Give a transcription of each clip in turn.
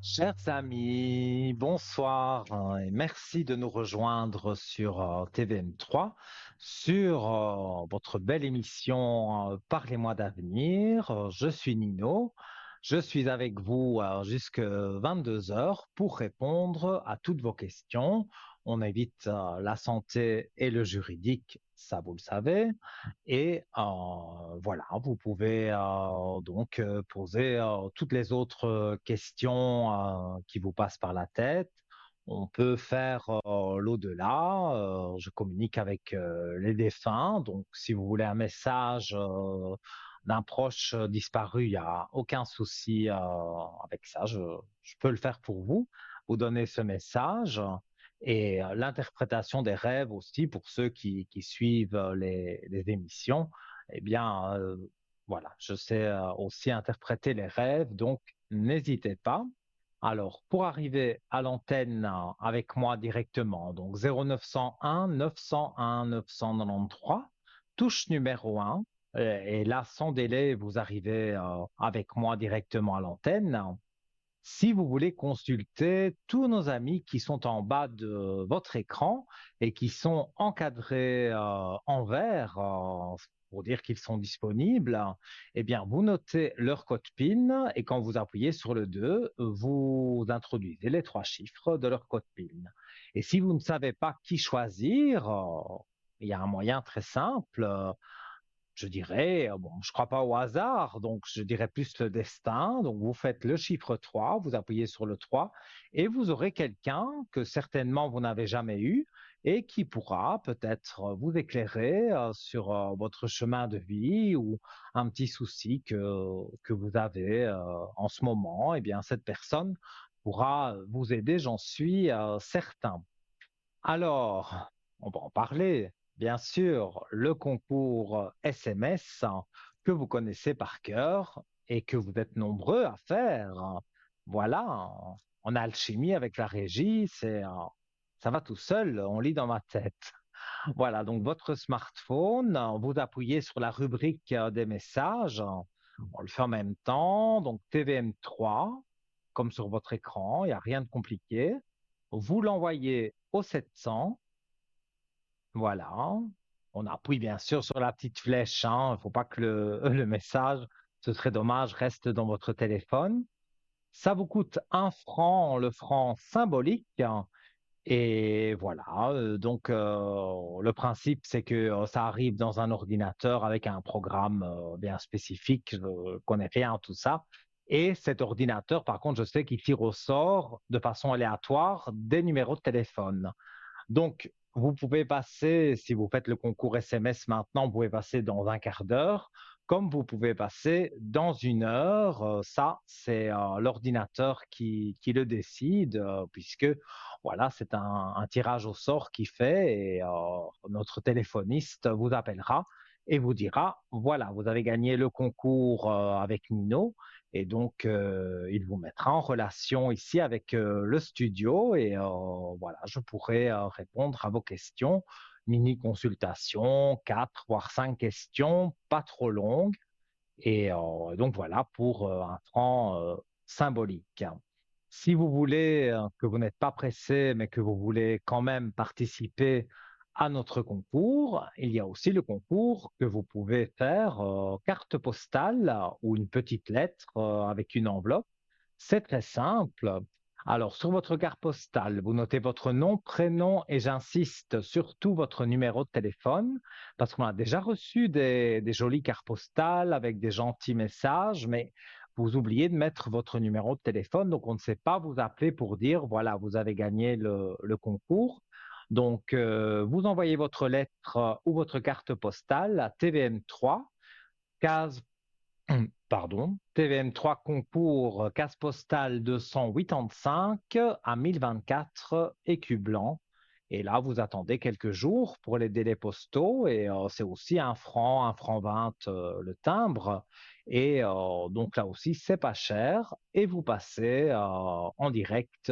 Chers amis, bonsoir et merci de nous rejoindre sur TVM3 sur votre belle émission Parlez-moi d'avenir. Je suis Nino, je suis avec vous jusqu'à 22 heures pour répondre à toutes vos questions. On évite la santé et le juridique, ça vous le savez. Et voilà, vous pouvez donc poser toutes les autres questions qui vous passent par la tête. On peut faire l'au-delà. Je communique avec les défunts. Donc, si vous voulez un message d'un proche disparu, il n'y a aucun souci avec ça. Je peux le faire pour vous. Vous donner ce message et l'interprétation des rêves aussi pour ceux qui suivent les émissions. Eh bien, voilà, je sais aussi interpréter les rêves, donc n'hésitez pas. Alors, pour arriver à l'antenne avec moi directement, donc 0901 901 993, touche numéro 1, et là, sans délai, vous arrivez avec moi directement à l'antenne. Si vous voulez consulter tous nos amis qui sont en bas de votre écran et qui sont encadrés en vert pour dire qu'ils sont disponibles, eh bien, vous notez leur code PIN et quand vous appuyez sur le 2, vous introduisez les trois chiffres de leur code PIN. Et si vous ne savez pas qui choisir, il y a un moyen très simple. Je dirais, bon, je ne crois pas au hasard, donc je dirais plus le destin. Donc vous faites le chiffre 3, vous appuyez sur le 3 et vous aurez quelqu'un que certainement vous n'avez jamais eu et qui pourra peut-être vous éclairer sur votre chemin de vie ou un petit souci que vous avez en ce moment. Eh bien, cette personne pourra vous aider, j'en suis certain. Alors, on va en parler. Bien sûr, le concours SMS que vous connaissez par cœur et que vous êtes nombreux à faire. Voilà, on a alchimie avec la régie, ça va tout seul, on lit dans ma tête. Voilà, donc votre smartphone, vous appuyez sur la rubrique des messages, on le fait en même temps, donc TVM3, comme sur votre écran, il n'y a rien de compliqué. Vous l'envoyez au 700. Voilà. On appuie bien sûr sur la petite flèche, hein. Il ne faut pas que le message, ce serait dommage, reste dans votre téléphone. Ça vous coûte 1 franc, le franc symbolique, hein. Et voilà. Donc, le principe, c'est que ça arrive dans un ordinateur avec un programme bien spécifique. Je ne connais rien à tout ça. Et cet ordinateur, par contre, je sais qu'il tire au sort de façon aléatoire des numéros de téléphone. Donc, vous pouvez passer, si vous faites le concours SMS maintenant, vous pouvez passer dans un quart d'heure, comme vous pouvez passer dans 1 heure. Ça, c'est l'ordinateur qui le décide, puisque voilà, c'est un tirage au sort qui fait et notre téléphoniste vous appellera et vous dira, voilà, vous avez gagné le concours avec Nino. Et donc, il vous mettra en relation ici avec le studio et voilà, je pourrai répondre à vos questions. Mini consultation, 4 voire 5 questions, pas trop longues. Et donc voilà pour un franc symbolique. Si vous voulez, que vous n'êtes pas pressé, mais que vous voulez quand même participer à notre concours, il y a aussi le concours que vous pouvez faire carte postale ou une petite lettre avec une enveloppe. C'est très simple. Alors, sur votre carte postale, vous notez votre nom, prénom et j'insiste surtout votre numéro de téléphone parce qu'on a déjà reçu des jolies cartes postales avec des gentils messages, mais vous oubliez de mettre votre numéro de téléphone, donc on ne sait pas vous appeler pour dire, voilà, vous avez gagné le concours. Donc, vous envoyez votre lettre ou votre carte postale à TVM3, case pardon, TVM3 concours case postale 285 à 1024 écus blancs. Et là, vous attendez quelques jours pour les délais postaux et c'est aussi 1 franc 20 le timbre. Et donc là aussi, c'est pas cher. Et vous passez en direct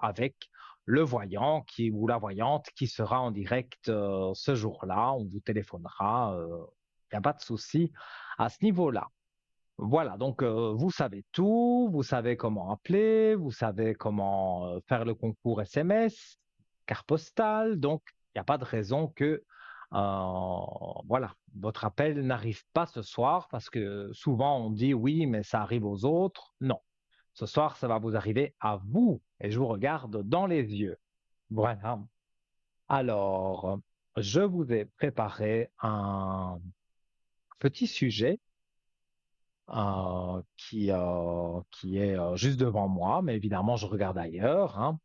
avec le voyant qui, ou la voyante qui sera en direct ce jour-là. On vous téléphonera. Il n'y a pas de souci à ce niveau-là. Voilà, donc vous savez tout, vous savez comment appeler, vous savez comment faire le concours SMS, carte postale, donc il n'y a pas de raison que voilà, votre appel n'arrive pas ce soir parce que souvent on dit oui, mais ça arrive aux autres. Non, ce soir ça va vous arriver à vous et je vous regarde dans les yeux. Voilà. Alors, je vous ai préparé un petit sujet qui est juste devant moi, mais évidemment, je regarde ailleurs, hein.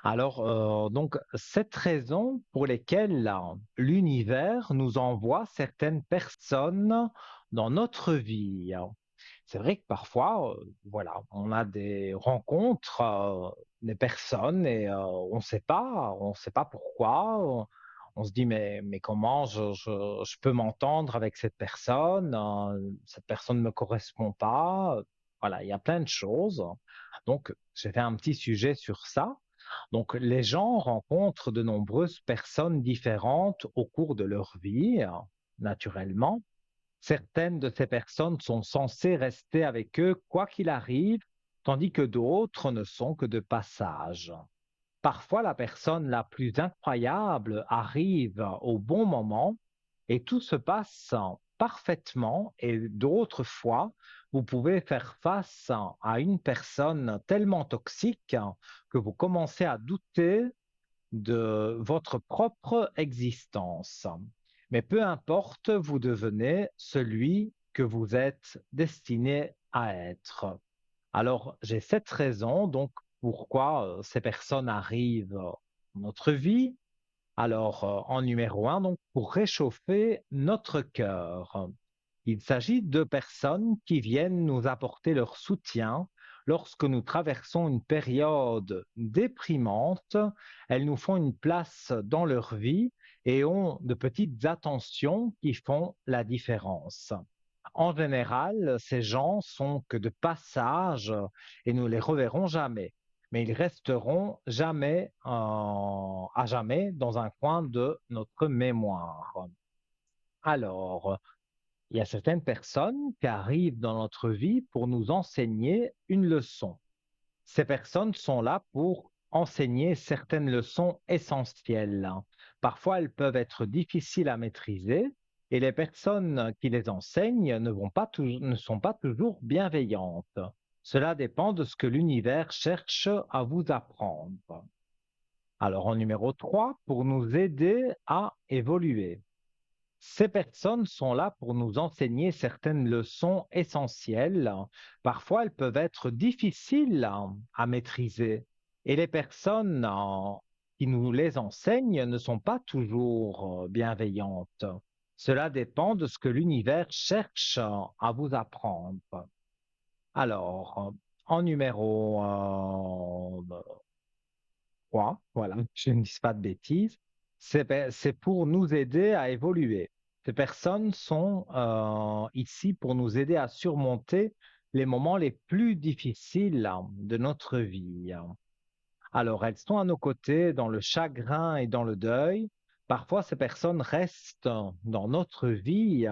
Alors, donc, cette raison pour lesquelles l'univers nous envoie certaines personnes dans notre vie. C'est vrai que parfois, voilà, on a des rencontres, des personnes et on sait pas pourquoi. On se dit mais comment je peux m'entendre avec cette personne ne me correspond pas. Voilà, il y a plein de choses. Donc, j'ai fait un petit sujet sur ça. Donc, les gens rencontrent de nombreuses personnes différentes au cours de leur vie, naturellement. Certaines de ces personnes sont censées rester avec eux quoi qu'il arrive, tandis que d'autres ne sont que de passage. Parfois, la personne la plus incroyable arrive au bon moment et tout se passe parfaitement et d'autres fois, vous pouvez faire face à une personne tellement toxique que vous commencez à douter de votre propre existence. Mais peu importe, vous devenez celui que vous êtes destiné à être. Alors, j'ai cette raison, donc, pourquoi ces personnes arrivent dans notre vie. Alors, en numéro un, donc, pour réchauffer notre cœur. Il s'agit de personnes qui viennent nous apporter leur soutien lorsque nous traversons une période déprimante. Elles nous font une place dans leur vie et ont de petites attentions qui font la différence. En général, ces gens sont que de passage et nous les reverrons jamais, mais ils resteront jamais, à jamais dans un coin de notre mémoire. Alors, il y a certaines personnes qui arrivent dans notre vie pour nous enseigner une leçon. Ces personnes sont là pour enseigner certaines leçons essentielles. Parfois, elles peuvent être difficiles à maîtriser et les personnes qui les enseignent ne sont pas toujours bienveillantes. Cela dépend de ce que l'univers cherche à vous apprendre. Alors, en numéro 3, pour nous aider à évoluer. Ces personnes sont là pour nous enseigner certaines leçons essentielles. Parfois, elles peuvent être difficiles à maîtriser et les personnes qui nous les enseignent ne sont pas toujours bienveillantes. Cela dépend de ce que l'univers cherche à vous apprendre. Alors, en numéro 3, voilà, je ne dis pas de bêtises, c'est pour nous aider à évoluer. Ces personnes sont ici pour nous aider à surmonter les moments les plus difficiles de notre vie. Alors, elles sont à nos côtés dans le chagrin et dans le deuil. Parfois, ces personnes restent dans notre vie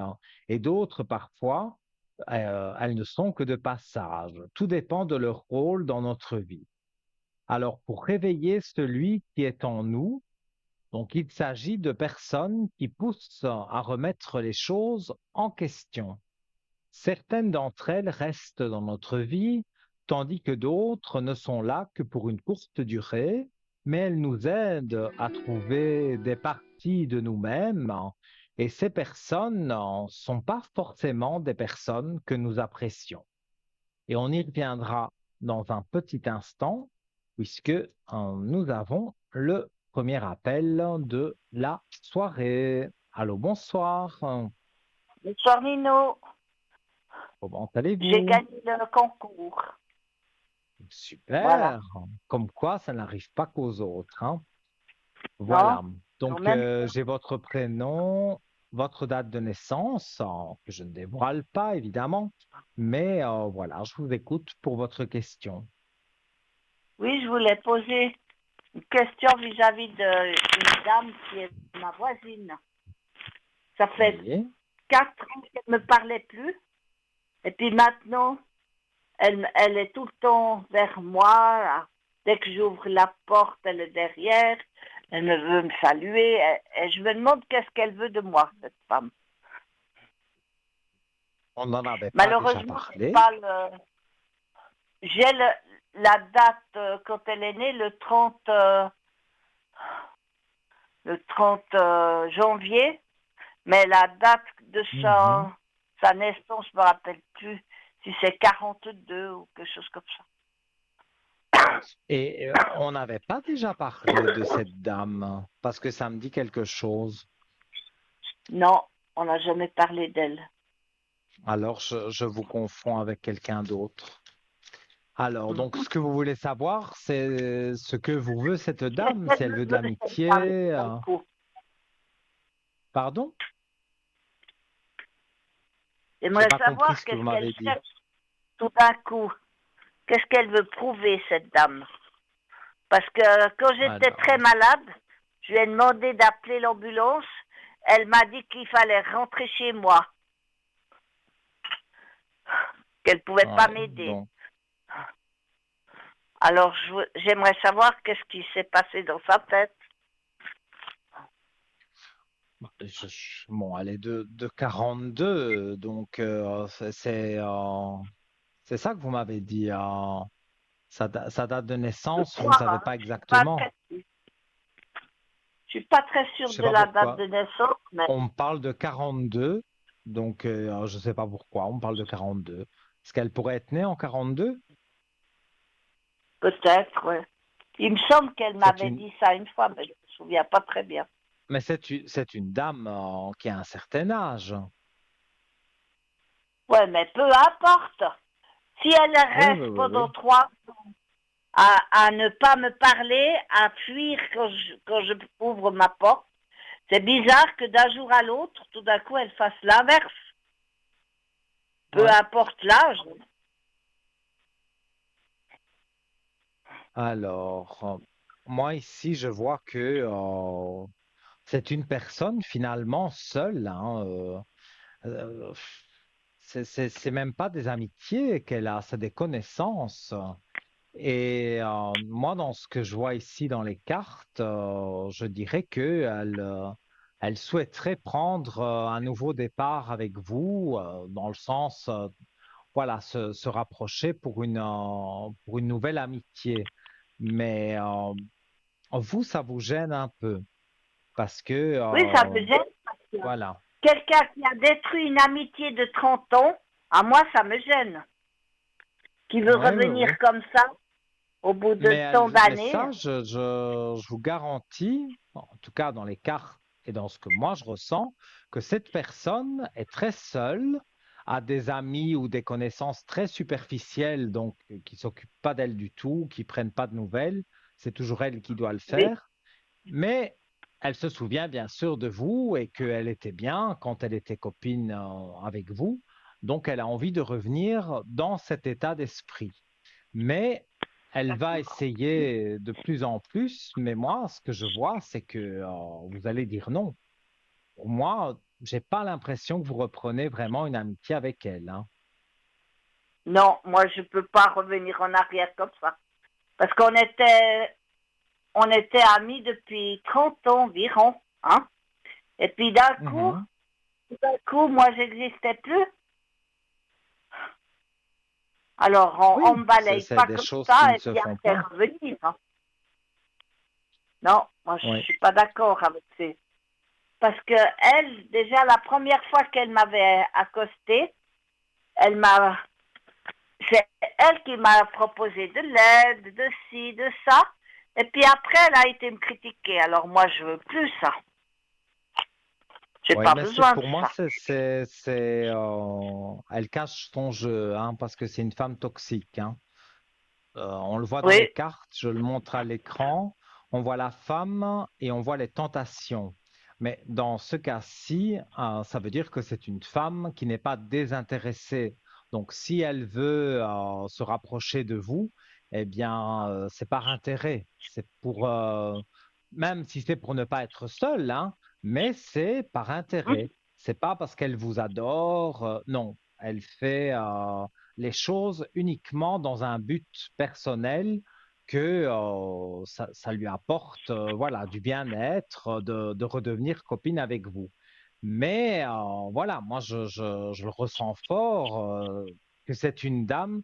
et d'autres, parfois, elles ne sont que de passage. Tout dépend de leur rôle dans notre vie. Alors, pour réveiller celui qui est en nous, donc il s'agit de personnes qui poussent à remettre les choses en question. Certaines d'entre elles restent dans notre vie, tandis que d'autres ne sont là que pour une courte durée, mais elles nous aident à trouver des parties de nous-mêmes. Et ces personnes ne sont pas forcément des personnes que nous apprécions. Et on y reviendra dans un petit instant, puisque nous avons le premier appel de la soirée. Allô, bonsoir. Bonsoir Nino, Comment j'ai allez-vous? gagné le concours. Voilà. Super. Comme quoi, ça n'arrive pas qu'aux autres, hein. Non, Voilà. quand Donc, même. j'ai votre prénom, votre date de naissance, que je ne dévoile pas, évidemment. Mais voilà, je vous écoute pour votre question. Oui, je voulais poser une question vis-à-vis d'une dame qui est ma voisine. Ça fait Oui. 4 ans qu'elle ne me parlait plus. Et puis maintenant, elle est tout le temps vers moi. Là. Dès que j'ouvre la porte, elle est derrière. Elle me veut me saluer. Et je me demande qu'est-ce qu'elle veut de moi, cette femme. On n'en avait pas déjà Malheureusement, parlé. j'ai la date quand elle est née, le 30 janvier, mais la date de Mhm. sa naissance, je me rappelle plus si c'est 42 ou quelque chose comme ça. Et on n'avait pas déjà parlé de cette dame, parce que ça me dit quelque chose. Non, on n'a jamais parlé d'elle. Alors, je vous confonds avec quelqu'un d'autre. Alors, donc, ce que vous voulez savoir, c'est ce que vous veut cette dame, Qu'est-ce si qu'elle elle veut de veut, cette dame, l'amitié. tout d'un coup? Pardon? J'ai J'aimerais pas compris savoir ce que vous qu'est-ce qu'elle m'avez dit. cherche tout d'un coup. Qu'est-ce qu'elle veut prouver, cette dame? Parce que quand j'étais très Alors, malade, je lui ai demandé d'appeler l'ambulance. Elle m'a dit qu'il fallait rentrer chez moi, qu'elle ne pouvait pas ouais, m'aider. donc, Alors, j'aimerais savoir qu'est-ce qui s'est passé dans sa tête. bon, elle est de 42, donc c'est ça que vous m'avez dit. Sa date de Je naissance, vous ne crois, savez hein. pas Je suis pas exactement. je suis pas très Je sûre sais de pas la date pourquoi. de naissance, mais On me parle de 42, donc je ne sais pas pourquoi on me parle de 42. Est-ce qu'elle pourrait être née en 42? peut-être, ouais. Il me semble qu'elle C'est m'avait une, dit ça une fois, mais je me souviens pas très bien. mais c'est une dame qui a un certain âge. Ouais, mais peu importe. Si elle Oui, oui, reste oui, pendant oui. 3 ans à ne pas me parler, à fuir quand je ouvre ma porte, c'est bizarre que d'un jour à l'autre, tout d'un coup, elle fasse l'inverse. Peu Ouais. importe l'âge. Alors, moi ici, je vois que c'est une personne finalement seule, hein, euh, c'est même pas des amitiés qu'elle a, c'est des connaissances. Et moi, dans ce que je vois ici dans les cartes, je dirais que elle souhaiterait prendre un nouveau départ avec vous, dans le sens, voilà, se rapprocher pour une nouvelle amitié. Mais vous, ça vous gêne un peu parce que, Oui, ça me gêne parce que voilà. quelqu'un qui a détruit une amitié de 30 ans, à moi, ça me gêne. Qui veut Oui, oui, oui. revenir comme ça, au bout de tant Mais d'années. ça, je vous garantis, en tout cas dans les cartes et dans ce que moi je ressens, que cette personne est très seule, a des amis ou des connaissances très superficielles, donc qui s'occupent pas d'elle du tout, qui prennent pas de nouvelles. C'est toujours elle qui doit le Oui. faire. Mais elle se souvient bien sûr de vous et qu'elle était bien quand elle était copine avec vous. Donc elle a envie de revenir dans cet état d'esprit. Mais elle va essayer de plus en plus. Mais moi, ce que je vois, c'est que vous allez dire non. Pour moi, j'ai pas l'impression que vous reprenez vraiment une amitié avec elle, hein. Non, moi, je ne peux pas revenir en arrière comme ça. Parce on était amis depuis 30 ans environ. Hein? Et puis Mhm. d'un coup, moi, j'existais plus. Alors, on Oui, me balaye c'est pas des comme choses qui ça ne et se puis font après pas. revenir. Hein. Non, moi, je Oui. suis pas d'accord avec ces. Parce que elle, déjà, la première fois qu'elle m'avait accosté, elle m'a, c'est elle qui m'a proposé de l'aide, de ci, de ça. Et puis après, elle a été me critiquer. Alors moi, je veux plus ça. J'ai Oui, pas mais c'est besoin de pour moi, ça. elle cache son jeu, hein, parce que c'est une femme toxique, hein. On le voit dans les Oui, cartes, je le montre à l'écran. On voit la femme et on voit les tentations. Mais dans ce cas-ci, ça veut dire que c'est une femme qui n'est pas désintéressée. Donc, si elle veut se rapprocher de vous, eh bien, c'est par intérêt. C'est pour, même si c'est pour ne pas être seule, hein, mais c'est par intérêt. C'est pas parce qu'elle vous adore, non. Elle fait les choses uniquement dans un but personnel que ça lui apporte voilà, du bien-être, de redevenir copine avec vous. Mais voilà, moi, je le ressens fort que c'est une dame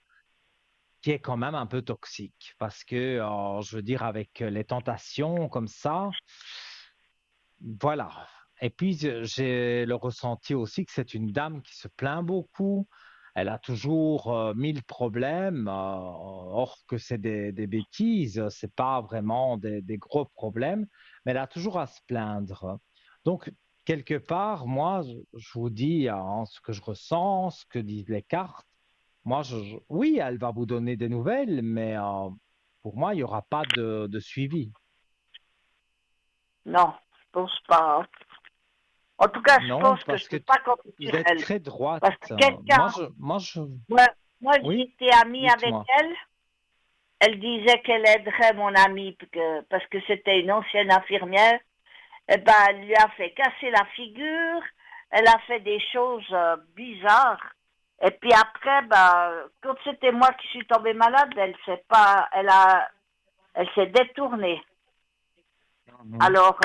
qui est quand même un peu toxique. Parce que, je veux dire, avec les tentations comme ça, voilà. Et puis, j'ai le ressenti aussi que c'est une dame qui se plaint beaucoup. Elle a toujours mille problèmes, or que c'est des bêtises, c'est pas vraiment des gros problèmes, mais elle a toujours à se plaindre. Donc, quelque part, moi, je vous dis ce que je ressens, ce que disent les cartes. Moi, oui, elle va vous donner des nouvelles, mais pour moi, il n'y aura pas de suivi. Non, je pense pas. En tout cas, je Non, pense que je parce que peux pas compter vous sur êtes elle. très droite. Parce que quelqu'un, moi, moi Oui, j'étais amie avec dites-moi. elle. Elle disait qu'elle aiderait mon amie parce que c'était une ancienne infirmière. Eh ben, elle lui a fait casser la figure. Elle a fait des choses bizarres. Et puis après, ben, quand c'était moi qui suis tombée malade, elle s'est pas, elle s'est détournée. Mhm. Alors,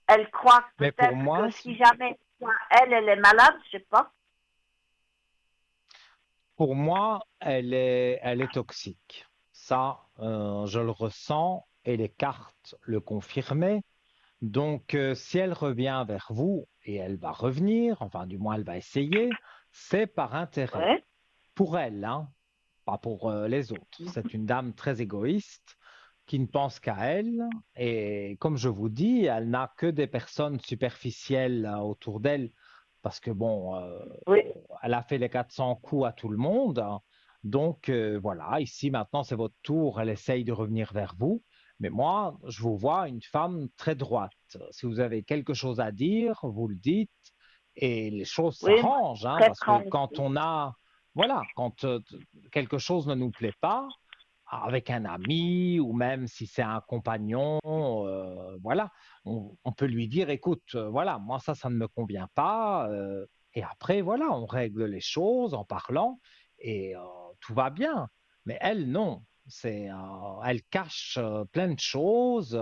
elle croit Mais pour peut-être moi, que si jamais elle est malade, je sais pas. elle est toxique. Ça, je le ressens et les cartes le confirmaient. Donc, si elle revient vers vous, et elle va revenir, enfin, du moins, elle va essayer, c'est par intérêt. Ouais. Pour elle, hein, pas pour les autres. C'est une dame très égoïste qui ne pense qu'à elle. Et comme je vous dis, elle n'a que des personnes superficielles autour d'elle parce que, bon, Oui, elle a fait les 400 coups à tout le monde, hein. Donc, voilà, ici, maintenant, c'est votre tour. Elle essaye de revenir vers vous. Mais moi, je vous vois une femme très droite. Si vous avez quelque chose à dire, vous le dites et les choses oui, moi, s'arrangent, hein, très parce que quand tranquille. on a, voilà, quand quelque chose ne nous plaît pas, avec un ami ou même si c'est un compagnon, voilà, on peut lui dire, écoute, voilà, moi ça ne me convient pas. Et après, voilà, on règle les choses en parlant et tout va bien. Mais elle, non. Elle cache plein de choses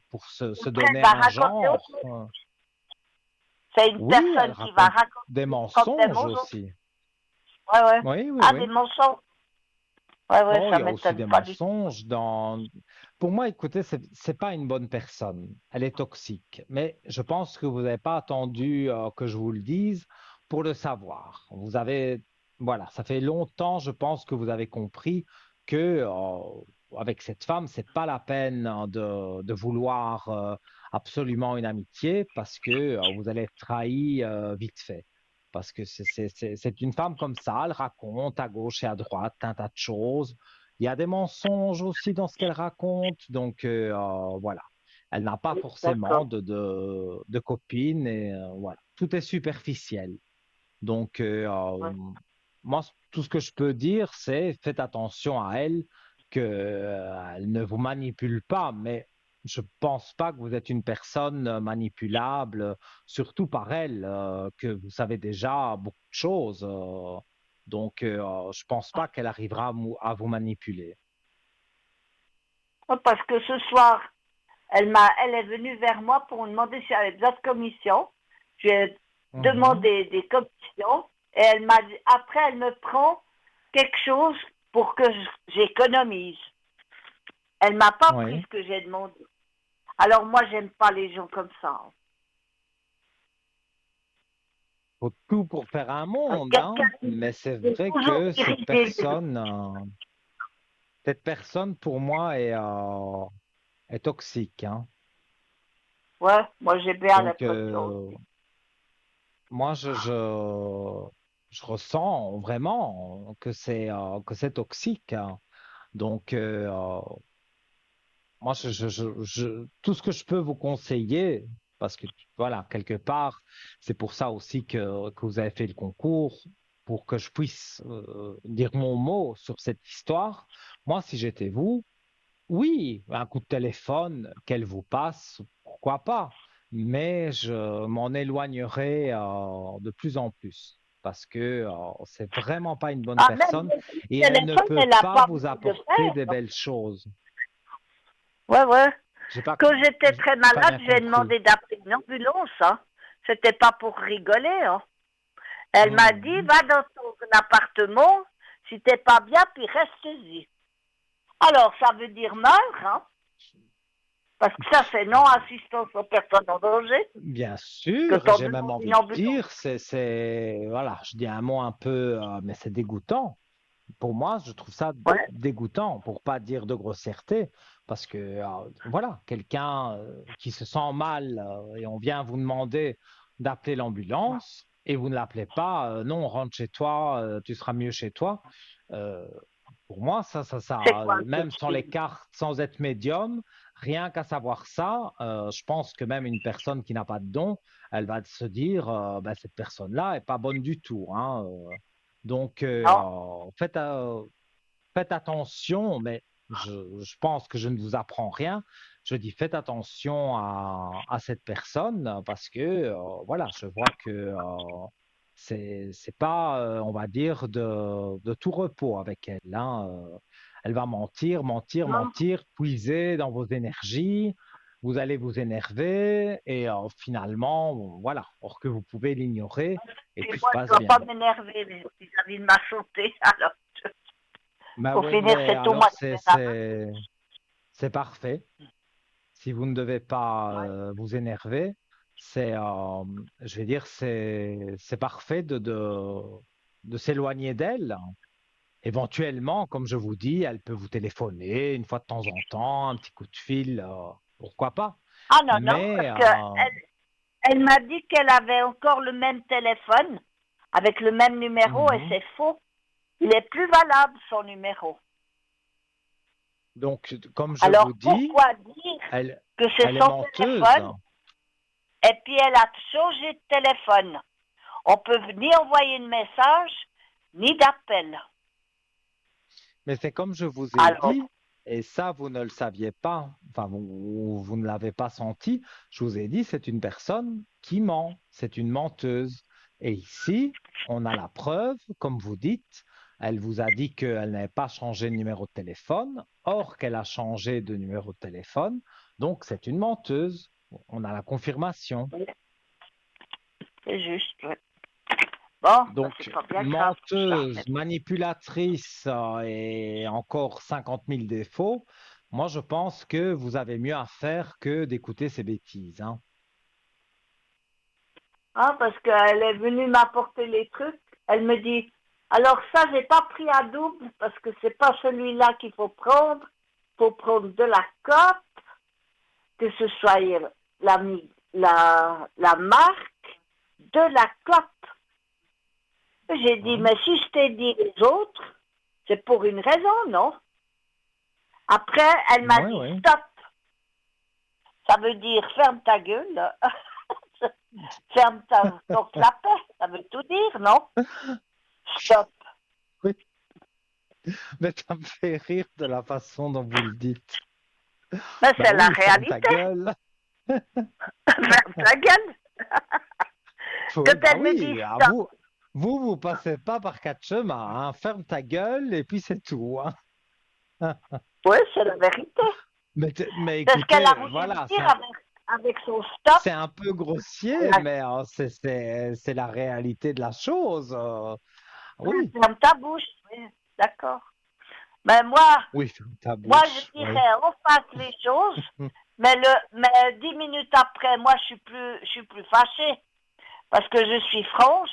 pour se Après, elle donner va un raconter genre. autre chose. C'est une Oui, elle personne qui va raconte raconter des comme des mensonges mensonges. aussi. Ouais, ouais. Oui, oui, Ah, des oui. mensonges. Ouais, ouais, Oh, il ça y a aussi m'étonne des pas du tout. mensonges dans. Pour moi, écoutez, c'est pas une bonne personne. Elle est toxique. Mais je pense que vous n'avez pas attendu que je vous le dise pour le savoir. Voilà, ça fait longtemps, je pense que vous avez compris que avec cette femme, c'est pas la peine hein, de vouloir absolument une amitié parce que vous allez être trahi vite fait. Parce que c'est une femme comme ça, elle raconte à gauche et à droite un tas de choses. Il y a des mensonges aussi dans ce qu'elle raconte, donc voilà. Elle n'a pas Oui, forcément d'accord. de copine et voilà. Tout est superficiel. Donc Ouais. moi, tout ce que je peux dire, c'est faites attention à elle, qu'elle ne vous manipule pas, mais je pense pas que vous êtes une personne manipulable, surtout par elle, que vous savez déjà beaucoup de choses. Donc, je pense pas qu'elle arrivera à vous manipuler. Ouais, parce que ce soir, elle est venue vers moi pour me demander si j'avais besoin de commission. J'ai Mhm. demandé des commissions et elle m'a dit, après, elle me prend quelque chose pour que j'économise. Elle m'a pas pris Oui, ce que j'ai demandé. Alors moi, j'aime pas les gens comme ça. faut tout pour faire un Hein. monde, hein. Quelqu'un qui Mais c'est veut vrai toujours que diriger les gens. cette personne pour moi est toxique, hein. Ouais, moi j'ai bien Donc, l'impression aussi. moi, je ressens vraiment que c'est toxique, hein. Donc, moi, tout ce que je peux vous conseiller, parce que voilà, quelque part, c'est pour ça aussi que vous avez fait le concours, pour que je puisse dire mon mot sur cette histoire. Moi, si j'étais vous, oui, un coup de téléphone qu'elle vous passe, pourquoi pas, mais je m'en éloignerai de plus en plus. parce que c'est vraiment pas une bonne Ah, même personne le et elle ne téléphone, peut elle n'a pas pas vous voulu le apporter des faire. belles choses. Ouais, ouais. J'ai pas, Quand j'étais très pas malade, bien j'ai compris. demandé d'appeler une ambulance. Hein. C'était pas pour rigoler. Hein. Elle m'a dit, Mhm. va dans ton appartement. Si t'es pas bien, puis reste-y. Alors, ça veut dire meurs, hein. Parce que ça, c'est non-assistance aux personnes en danger. Bien Que sûr, et t'en j'ai même demandes envie une de ambulance. dire, voilà, je dis un mot un peu, mais c'est dégoûtant. Pour moi, je trouve ça Ouais. dégoûtant, pour pas dire de grossièreté, parce que voilà, quelqu'un qui se sent mal et on vient vous demander d'appeler l'ambulance et vous ne l'appelez pas, non, rentre chez toi, tu seras mieux chez toi. Euh, pour moi, C'est quoi un coup même de sans les fil? cartes, sans être médium, rien qu'à savoir ça, je pense que même une personne qui n'a pas de don, elle va se dire, ben, cette personne-là est pas bonne du tout, hein. Donc, Non. faites attention, mais je pense que je ne vous apprends rien. Je dis faites attention à cette personne parce que voilà, je vois que c'est pas, on va dire, de tout repos avec elle, hein. Elle va mentir, mentir, Non. mentir, puiser dans vos énergies. Vous allez vous énerver et finalement, voilà, or que vous pouvez l'ignorer et Puis tout se moi, je passe dois bien. pas m'énerver vis-à-vis de ma santé. Alors, Bah pour oui, finir, mais c'est au alors mois de examen. c'est parfait. Si vous ne devez pas Ouais. vous énerver, je vais dire, c'est parfait de s'éloigner d'elle. Éventuellement, comme je vous dis, elle peut vous téléphoner une fois de temps en temps, un petit coup de fil, pourquoi pas. Ah non, non, Mais parce que elle m'a dit qu'elle avait encore le même téléphone avec le même numéro et mhm. c'est faux. Il est plus valable son numéro. Donc, comme je vous Alors dis, pourquoi dire elle, que c'est elle est son menteuse. téléphone et puis elle a changé de téléphone. On peut ni envoyer de message ni d'appel. Mais c'est comme je vous ai Alors, dit, et ça, vous ne le saviez pas, enfin, vous ne l'avez pas senti, je vous ai dit, c'est une personne qui ment, c'est une menteuse. Et ici, on a la preuve, comme vous dites, elle vous a dit qu'elle n'avait pas changé de numéro de téléphone, or qu'elle a changé de numéro de téléphone, donc c'est une menteuse. On a la confirmation. c'est juste. Ouais. Bon, bah, c'est Donc, pas bien grave tout ça. Mais menteuse, manipulatrice et encore 50 000 défauts, moi je pense que vous avez mieux à faire que d'écouter ces bêtises, hein. ah, parce qu'elle est venue m'apporter les trucs. Elle me dit, alors ça, j'ai pas pris à double parce que c'est pas celui-là qu'il faut prendre. Il faut prendre de la cote, que ce soit la, la marque de la cote. J'ai dit, Hein. mais si je t'ai dit les autres, c'est pour une raison, non? Après, elle m'a Oui, dit, oui. stop. Ça veut dire, ferme ta gueule. Ferme ton clapet. Ça veut tout dire, non? Stop. Oui, mais ça me fait rire de la façon dont vous le dites. Mais Bah c'est la oui, ferme ta réalité. gueule. Ferme ta gueule. Oui, Quand bah elle me dit oui, stop, vous passez pas par quatre chemins, hein. Ferme ta gueule et puis c'est tout, hein. oui, c'est la vérité. Mais C'est ce qu'elle a écoutez, voulu me voilà, dire avec son stop. c'est un peu Elle grossier, a mais c'est la réalité de la chose. Oui, dit, ferme ta bouche. Oui, d'accord. Mais moi, oui, ferme ta moi, bouche, je oui. dirais, on fasse les choses, mais 10 minutes après, moi, je suis plus fâchée parce que je suis franche,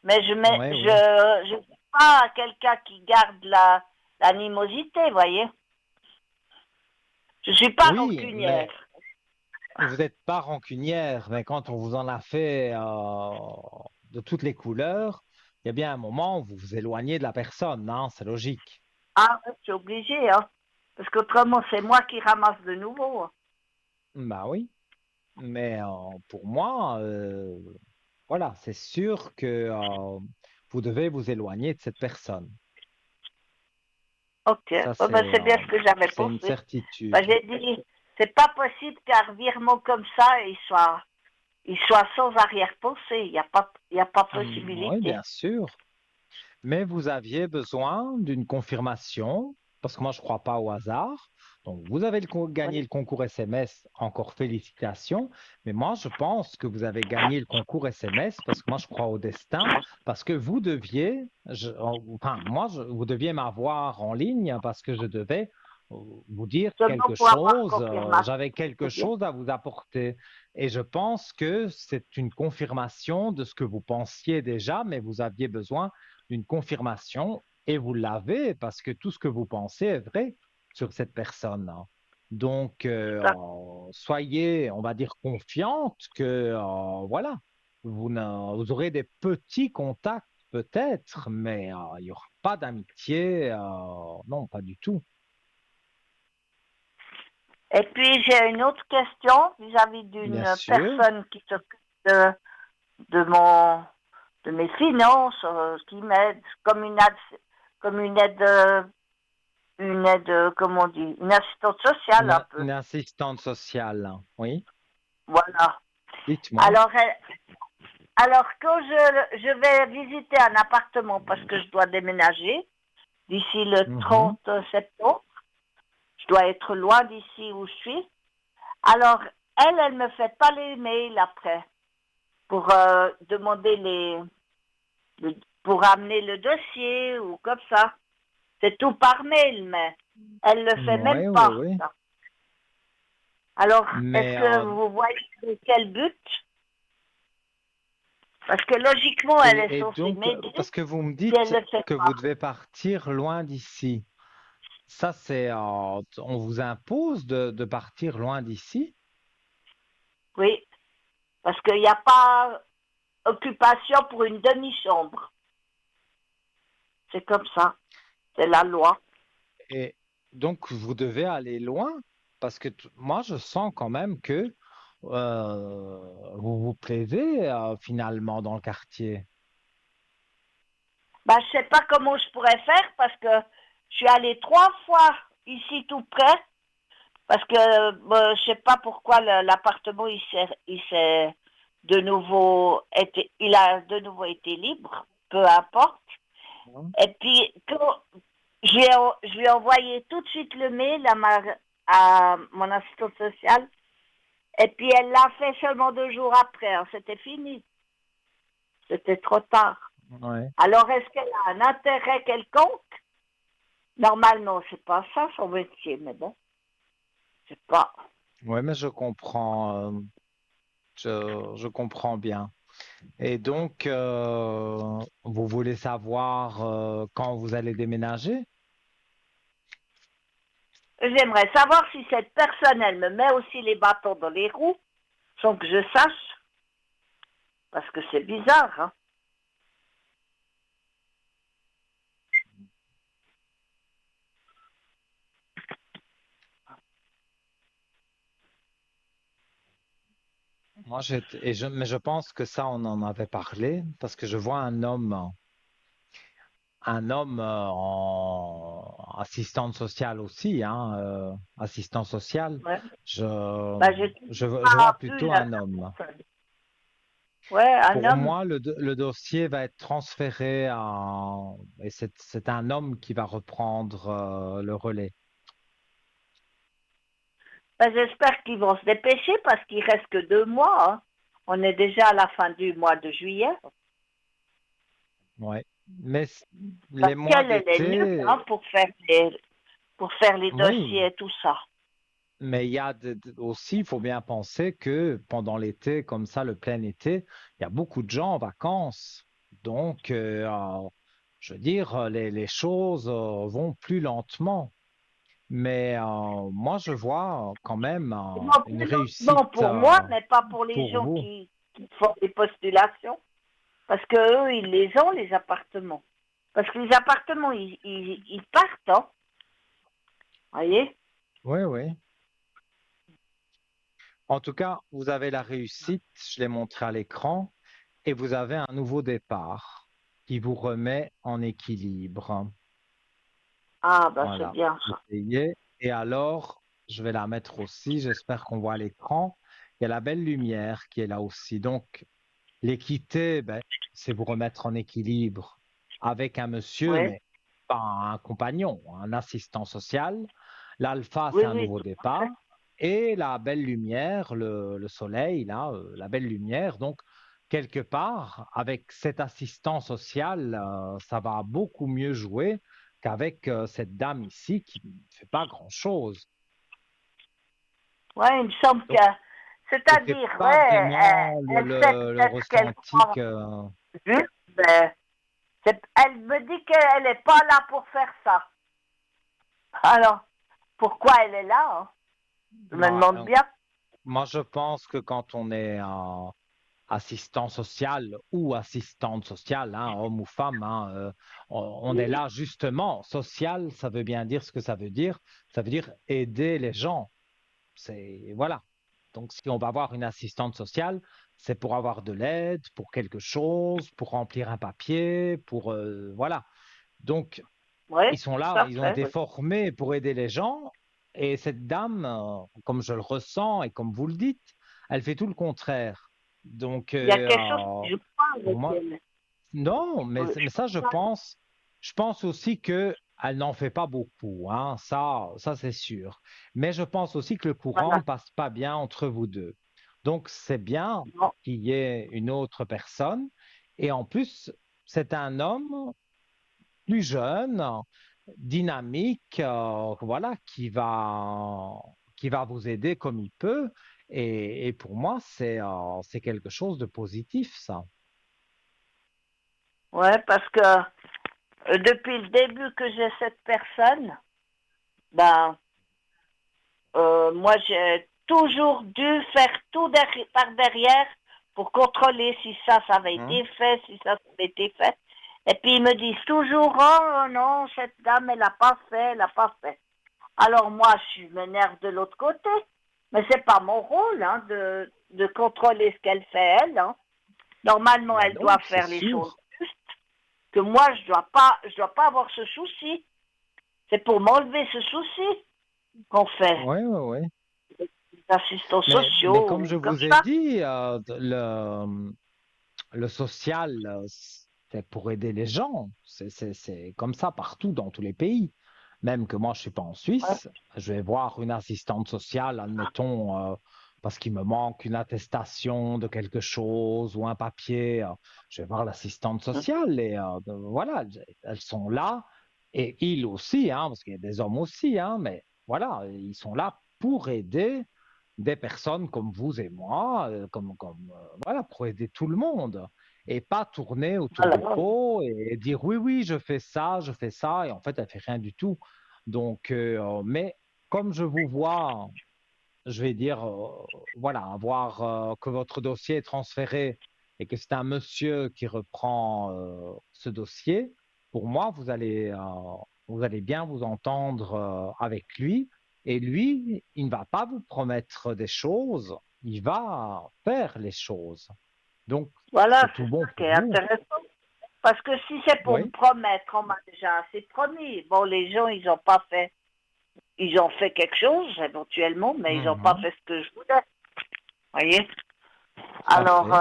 mais Oui, oui. je suis pas quelqu'un qui garde l'animosité, voyez. Je suis pas Oui, rancunière. mais vous n'êtes pas rancunière, mais quand on vous en a fait de toutes les couleurs, il y a bien un moment où vous vous éloignez de la personne, hein, c'est logique. Ah, je suis obligée, hein. Parce qu'autrement, c'est moi qui ramasse de nouveau. Hein. Bah oui, mais pour moi, voilà, c'est sûr que vous devez vous éloigner de cette personne. Ok, Ça, bon, ben, c'est bien ce que j'avais c'est une pensé. Ben, certitude. j'ai dit, c'est pas possible qu'un revirement comme ça, il soit sans arrière-pensée. Il y a pas Oui, possibilité. bien sûr. Mais vous aviez besoin d'une confirmation, parce que moi, je ne crois pas au hasard. Donc, vous avez gagné Oui. le concours SMS, encore félicitations. Mais moi, je pense que vous avez gagné le concours SMS parce que moi, je crois au destin, parce que vous deviez, enfin, vous deviez m'avoir en ligne parce que je devais vous dire Seulement quelque pour avoir chose. confirmation. J'avais quelque C'est bien. chose à vous apporter. Et je pense que c'est une confirmation de ce que vous pensiez déjà, mais vous aviez besoin d'une confirmation et vous l'avez parce que tout ce que vous pensez est vrai sur cette personne. Donc, soyez, on va dire, confiante que, voilà, vous aurez des petits contacts peut-être, mais il n'y aura pas d'amitié, non, pas du tout. Et puis, j'ai une autre question vis-à-vis Bien d'une sûr. personne qui s'occupe de mon, de mes finances, qui m'aide comme une aide, comment on dit, une assistante sociale un peu. Une assistante sociale, oui, Voilà. dites-moi. Alors, quand je vais visiter un appartement parce que je dois déménager d'ici le Mhm. 30 septembre, je dois être loin d'ici où je suis. Alors, elle me fait pas les mails après pour demander pour amener le dossier ou comme ça. C'est tout par mail, mais elle le fait même Oui, oui, pas, oui. ça. Alors, est-ce Mais que vous voyez de quel but? Parce que logiquement, elle est Et censée donc, m'aider parce que vous me si elle dites le fait que pas. vous devez partir loin d'ici, ça c'est, on vous impose de partir loin d'ici? Oui, parce qu'il n'y a pas occupation pour une demi-chambre. C'est comme ça. C'est la loi. Et donc, vous devez aller loin, parce que moi, je sens quand même que vous vous plaisez finalement dans le quartier. Bah, je sais pas comment je pourrais faire parce que je suis allée 3 fois ici tout près parce que je sais pas pourquoi l'appartement il s'est de nouveau il a de nouveau été libre, peu importe. Hein. Et puis quand je lui ai envoyé tout de suite le mail à mon assistante sociale et puis elle l'a fait seulement 2 jours après. Hein. C'était fini, c'était trop tard. Ouais. Alors est-ce qu'elle a un intérêt quelconque? Normalement, c'est pas ça son métier, mais bon, c'est pas. Ouais, mais je comprends bien. Et donc, vous voulez savoir quand vous allez déménager? J'aimerais savoir si cette personne, elle me met aussi les bâtons dans les roues, sans que je sache, parce que c'est bizarre, hein. Moi, mais je pense que ça, on en avait parlé parce que je vois un homme en assistante sociale aussi, hein, assistant social. Ouais. Je, Bah, j'ai toujours je vois pas vu plutôt un homme. personne. Ouais, un Pour homme. moi, le dossier va être transféré et c'est un homme qui va reprendre le relais. Bah, j'espère qu'ils vont se dépêcher parce qu'il reste que 2 mois, hein. On est déjà à la fin du mois de juillet. Ouais. Mais Parce les mois qu'elle, elle est nulle, d'été, hein, pour faire les oui. dossiers et tout ça. Mais il y a aussi, il faut bien penser que pendant l'été, comme ça, le plein été, il y a beaucoup de gens en vacances. Donc, je veux dire, les choses vont plus lentement. Mais moi, je vois quand même Non, une plus lentement réussite pour moi, mais pas pour les pour gens vous. qui font des postulations. Parce que eux, ils les ont, les appartements. Parce que les appartements, ils partent, hein. Voyez? Oui, oui. En tout cas, vous avez la réussite, je l'ai montré à l'écran, et vous avez un nouveau départ qui vous remet en équilibre. Ah, ben c'est Voilà, bien ça. essayez. Et alors, je vais la mettre aussi, j'espère qu'on voit l'écran. il y a la belle lumière qui est là aussi. Donc, l'équité, ben, c'est vous remettre en équilibre avec un monsieur, oui, mais pas un compagnon, un assistant social. L'alpha, c'est oui, un oui, nouveau tout à départ. fait. Et la belle lumière, le soleil, là, la belle lumière. Donc, quelque part, avec cet assistant social, ça va beaucoup mieux jouer qu'avec cette dame ici qui ne fait pas grand-chose. Oui, il me semble que, Donc, c'était c'est-à-dire, pas ouais, vraiment elle sait le peut-être qu'elle ressenti croit que... juste, mais elle me dit qu'elle n'est pas là pour faire ça. Alors, pourquoi elle est là, hein? Je me Moi, demande bien. moi, je pense que quand on est assistant social ou assistante sociale, hein, homme ou femme, hein, on est Oui, là justement. Social, ça veut bien dire ce que ça veut dire. Ça veut dire aider les gens. C'est voilà. Donc, si on va avoir une assistante sociale, c'est pour avoir de l'aide, pour quelque chose, pour remplir un papier, pour voilà. Donc, oui, ils sont tout là, à ils ont fait. été formés pour aider les gens. Et cette dame, comme je le ressens et comme vous le dites, elle fait tout le contraire. Donc, Il y a quelque chose qui joue pas pour avec moi, elle. non, mais Je ça, pense pas. je pense aussi que elle n'en fait pas beaucoup, hein, ça c'est sûr. Mais je pense aussi que le courant Voilà. ne passe pas bien entre vous deux. Donc, c'est bien Non. qu'il y ait une autre personne. Et en plus, c'est un homme plus jeune, dynamique, voilà, qui va vous aider comme il peut. Et pour moi, c'est quelque chose de positif, ça. Ouais, parce que depuis le début que j'ai cette personne, ben, moi, j'ai toujours dû faire tout par derrière pour contrôler si ça avait Hein? été fait, si ça avait été fait. Et puis, ils me disent toujours, oh non, cette dame, elle n'a pas fait, elle n'a pas fait. Alors, moi, je m'énerve de l'autre côté. Mais c'est pas mon rôle, hein, de contrôler ce qu'elle fait, elle, hein. Normalement, Ben elle non, doit c'est faire les choses sûr. justes, que moi, je dois pas avoir ce souci. C'est pour m'enlever ce souci qu'on fait Oui, oui, oui. les assistants Mais sociaux comme je ou comme vous ai ça. dit, le social, c'est pour aider les gens. C'est comme ça partout dans tous les pays. Même que moi, je suis pas en Ouais. Suisse, je vais voir une assistante sociale, admettons, parce qu'il me manque une attestation de quelque chose ou un papier. Je vais voir l'assistante sociale et voilà, elles sont là. Et ils aussi, hein, parce qu'il y a des hommes aussi, hein, mais voilà, ils sont là pour aider des personnes comme vous et moi, voilà, pour aider tout le monde et pas tourner autour du Voilà. pot et dire oui, oui, je fais ça, et en fait, elle fait rien du tout. Donc, mais comme je vous vois, je vais dire, voilà, voir que votre dossier est transféré et que c'est un monsieur qui reprend ce dossier, pour moi, vous allez bien vous entendre avec lui. Et lui, il ne va pas vous promettre des choses, il va faire les choses. Donc, Voilà, c'est c'est tout bon ça qui pour est vous. intéressant. Parce que si c'est pour me Oui. promettre, on m'a déjà assez promis. Bon, les gens, ils ont pas fait. Ils ont fait quelque chose, éventuellement, mais ils n'ont pas Mhm. fait ce que je voulais. Voyez? Tout à Alors, fait.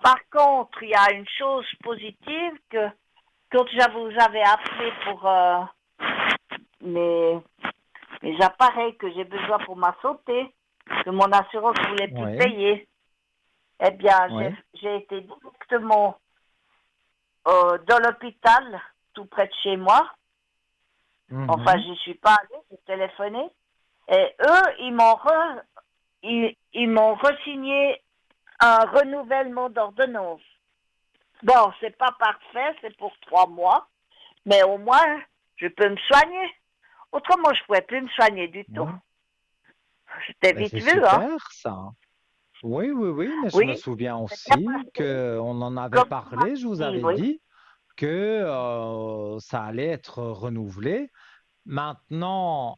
par contre, il y a une chose positive que quand je vous avais appelé pour mes, mes appareils que j'ai besoin pour ma santé, que mon assurance ne voulait plus Oui. payer, eh bien, Oui. j'ai été directement dans l'hôpital, tout près de chez moi. Enfin, Mhm. j'y suis pas allée, j'ai téléphoné. Et eux, ils m'ont resigné un renouvellement d'ordonnance. Bon, c'est pas parfait, c'est pour 3 mois, mais au moins, je peux me soigner. Autrement, je pourrais plus me soigner du tout. Oui. C'était Ben, vite c'est vu, hein? super, ça. Oui, oui, oui, mais je me Oui, souviens c'est bien aussi passé, qu'on en avait comme tu m'as parlé, je vous dit, avais oui. dit que ça allait être renouvelé. Maintenant,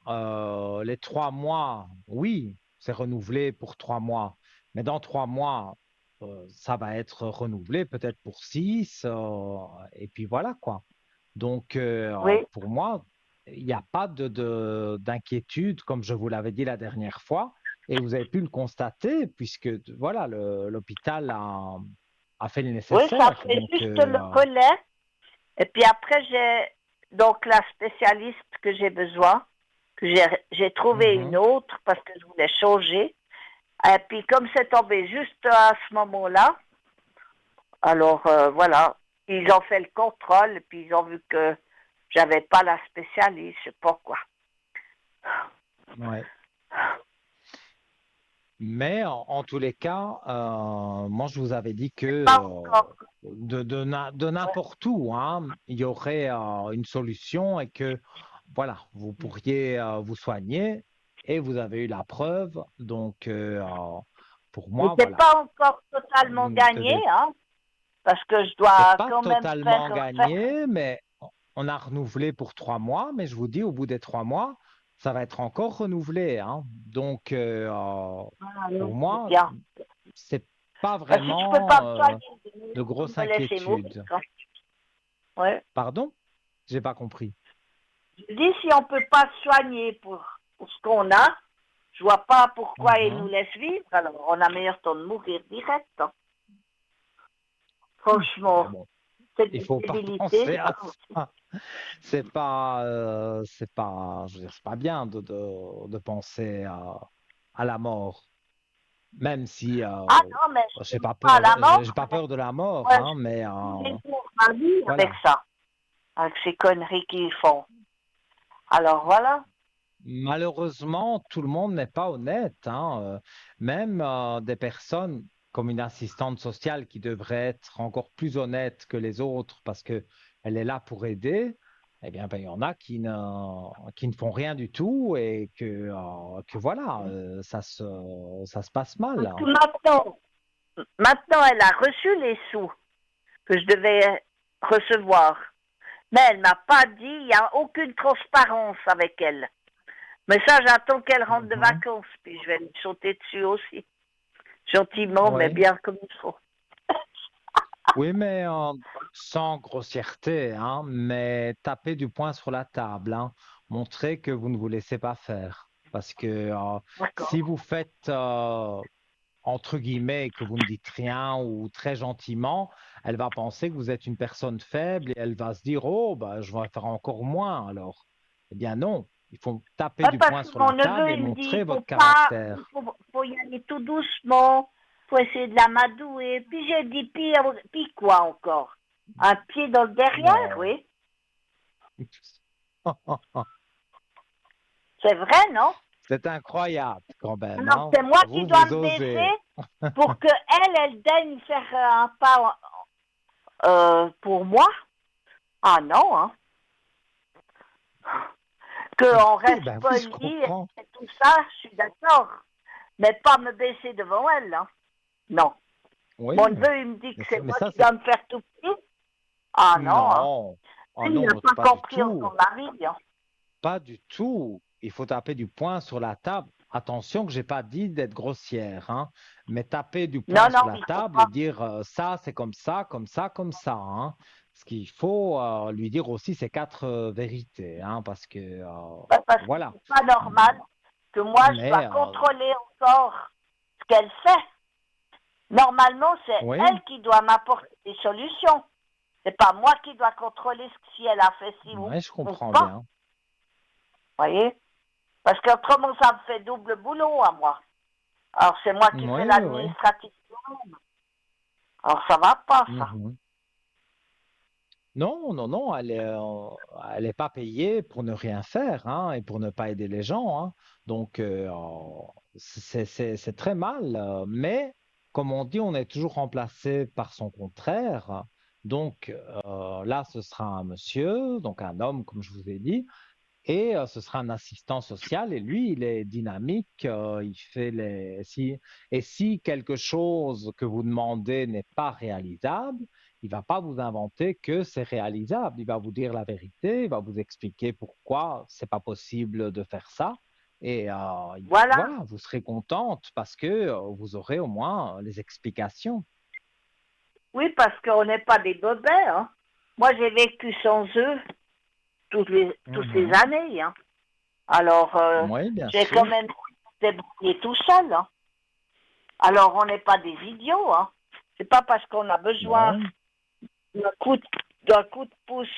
les 3 mois, oui, c'est renouvelé pour 3 mois, mais dans 3 mois, ça va être renouvelé peut-être pour 6, et puis voilà quoi. Donc, Oui, pour moi, il n'y a pas d'inquiétude, comme je vous l'avais dit la dernière fois. et vous avez pu le constater puisque voilà, l'hôpital a fait le Oui, ça nécessaire. fait Donc, juste le relais. Et puis après, j'ai donc la spécialiste que j'ai besoin, que j'ai trouvé une mhm, autre parce que je voulais changer. Et puis comme c'est tombé juste à ce moment-là, alors voilà, ils ont fait le contrôle et puis ils ont vu que j'avais pas la spécialiste, je sais pas quoi. ouais. Mais en tous les cas, moi je vous avais dit que Pas encore. de Ouais. n'importe où, hein, il y aurait une solution et que voilà, vous pourriez vous soigner et vous avez eu la preuve. Donc pour Mais moi, c'est voilà, pas encore vous totalement ne gagné, devez hein, parce que je c'est dois pas quand même totalement faire. gagné, mais on a renouvelé pour 3 mois. Mais je vous dis, au bout des 3 mois, ça va être encore renouvelé, hein. Donc Ah, pour non, c'est moi, bien. c'est pas Parce que si je peux pas vraiment me soigner, de vous grosse me laissez mourir. inquiétude. Hein. Ouais. Pardon? J'ai pas compris. Je dis si on peut pas se soigner pour ce qu'on a, je vois pas pourquoi ils nous Mhm. laissent vivre. Alors on a meilleur temps de mourir direct. Hein. Mais Franchement, bon, cette il faut pas débilité. penser à ça. C'est pas, je veux dire, c'est pas bien de penser à la mort, même si Ah non, mais je ne pas à la mort. j'ai pas peur de la mort, Moi, hein, mais je tous les jours ma vie avec voilà. ça, avec ces conneries qu'ils font. Alors voilà. Malheureusement, tout le monde n'est pas honnête, hein. Même des personnes comme une assistante sociale qui devrait être encore plus honnête que les autres parce que elle est là pour aider, eh bien, ben, il y en a qui ne font rien du tout et que voilà, ça se passe mal, Parce que hein. maintenant, elle a reçu les sous que je devais recevoir. Mais elle m'a pas dit, il n'y a aucune transparence avec elle. Mais ça, j'attends qu'elle rentre de Mhm. vacances, puis je vais lui sauter dessus aussi. Gentiment, mais Oui, bien comme il faut. oui, mais sans grossièreté, hein, mais taper du poing sur la table, hein, montrer que vous ne vous laissez pas faire. Parce que D'accord. si vous faites, entre guillemets, que vous ne dites rien ou très gentiment, elle va penser que vous êtes une personne faible et elle va se dire, oh, bah, je vais faire encore moins alors. Eh bien non, il faut taper Ouais, du parce poing que sur mon la neveu, table et il me dit, montrer faut votre pas, caractère. faut y aller tout doucement, faut essayer de l'amadouer. Puis j'ai dit, puis quoi encore? Un pied dans le derrière, Non. oui. C'est vrai, non? C'est incroyable quand même, Alors, hein. c'est moi qui Vous, dois vous me osez. baisser pour que elle daigne faire un pas pour moi. Ah non, hein. Qu'on Oui, reste ben oui, je poli comprends. et tout ça, je suis d'accord. Mais pas me baisser devant elle, hein. Non. Mon Oui, neveu, il me dit que c'est mais moi ça, qui c'est... dois me faire tout petit. Ah non, hein. Non, oh Lui, il n'a non, pas pas du compris en tout. son mari, hein. Pas du tout. Il faut taper du poing sur la table. Attention que j'ai pas dit d'être grossière, hein, mais taper du Non, poing non, sur la il faut table et pas. dire ça, c'est comme ça, comme ça, comme ça, hein. Ce qu'il faut lui dire aussi, c'est quatre vérités, hein, parce que Parce que voilà. c'est pas normal que moi, je dois Mais contrôler encore ce qu'elle fait. Normalement, c'est oui, elle qui doit m'apporter des solutions. C'est pas moi qui dois contrôler si elle a fait ci ouais, je ou comprends pas. bien. Voyez? Parce qu'autrement, ça me fait double boulot à moi. Alors, c'est moi qui fais Oui, oui, oui. l'administratif. Alors, ça va pas, ça. Mhm. Non, non, non, elle est pas payée pour ne rien faire, hein, et pour ne pas aider les gens, hein. Donc, c'est très mal. Mais, comme on dit, on est toujours remplacé par son contraire. Donc, là, ce sera un monsieur, donc un homme, comme je vous ai dit, et ce sera un assistant social. Et lui, il est dynamique, il fait et si quelque chose que vous demandez n'est pas réalisable, il va pas vous inventer que c'est réalisable. Il va vous dire la vérité, il va vous expliquer pourquoi c'est pas possible de faire ça. Et Voilà. voilà, vous serez contente parce que vous aurez au moins les explications. Oui, parce qu'on n'est pas des bobets, hein. Moi, j'ai vécu sans eux toutes les Mhm. années, hein. Alors, Oui, bien j'ai quand sûr. même débrouiller tout seul. Hein. Alors, on n'est pas des idiots. Hein. C'est pas parce qu'on a besoin Non, d'un coup de pouce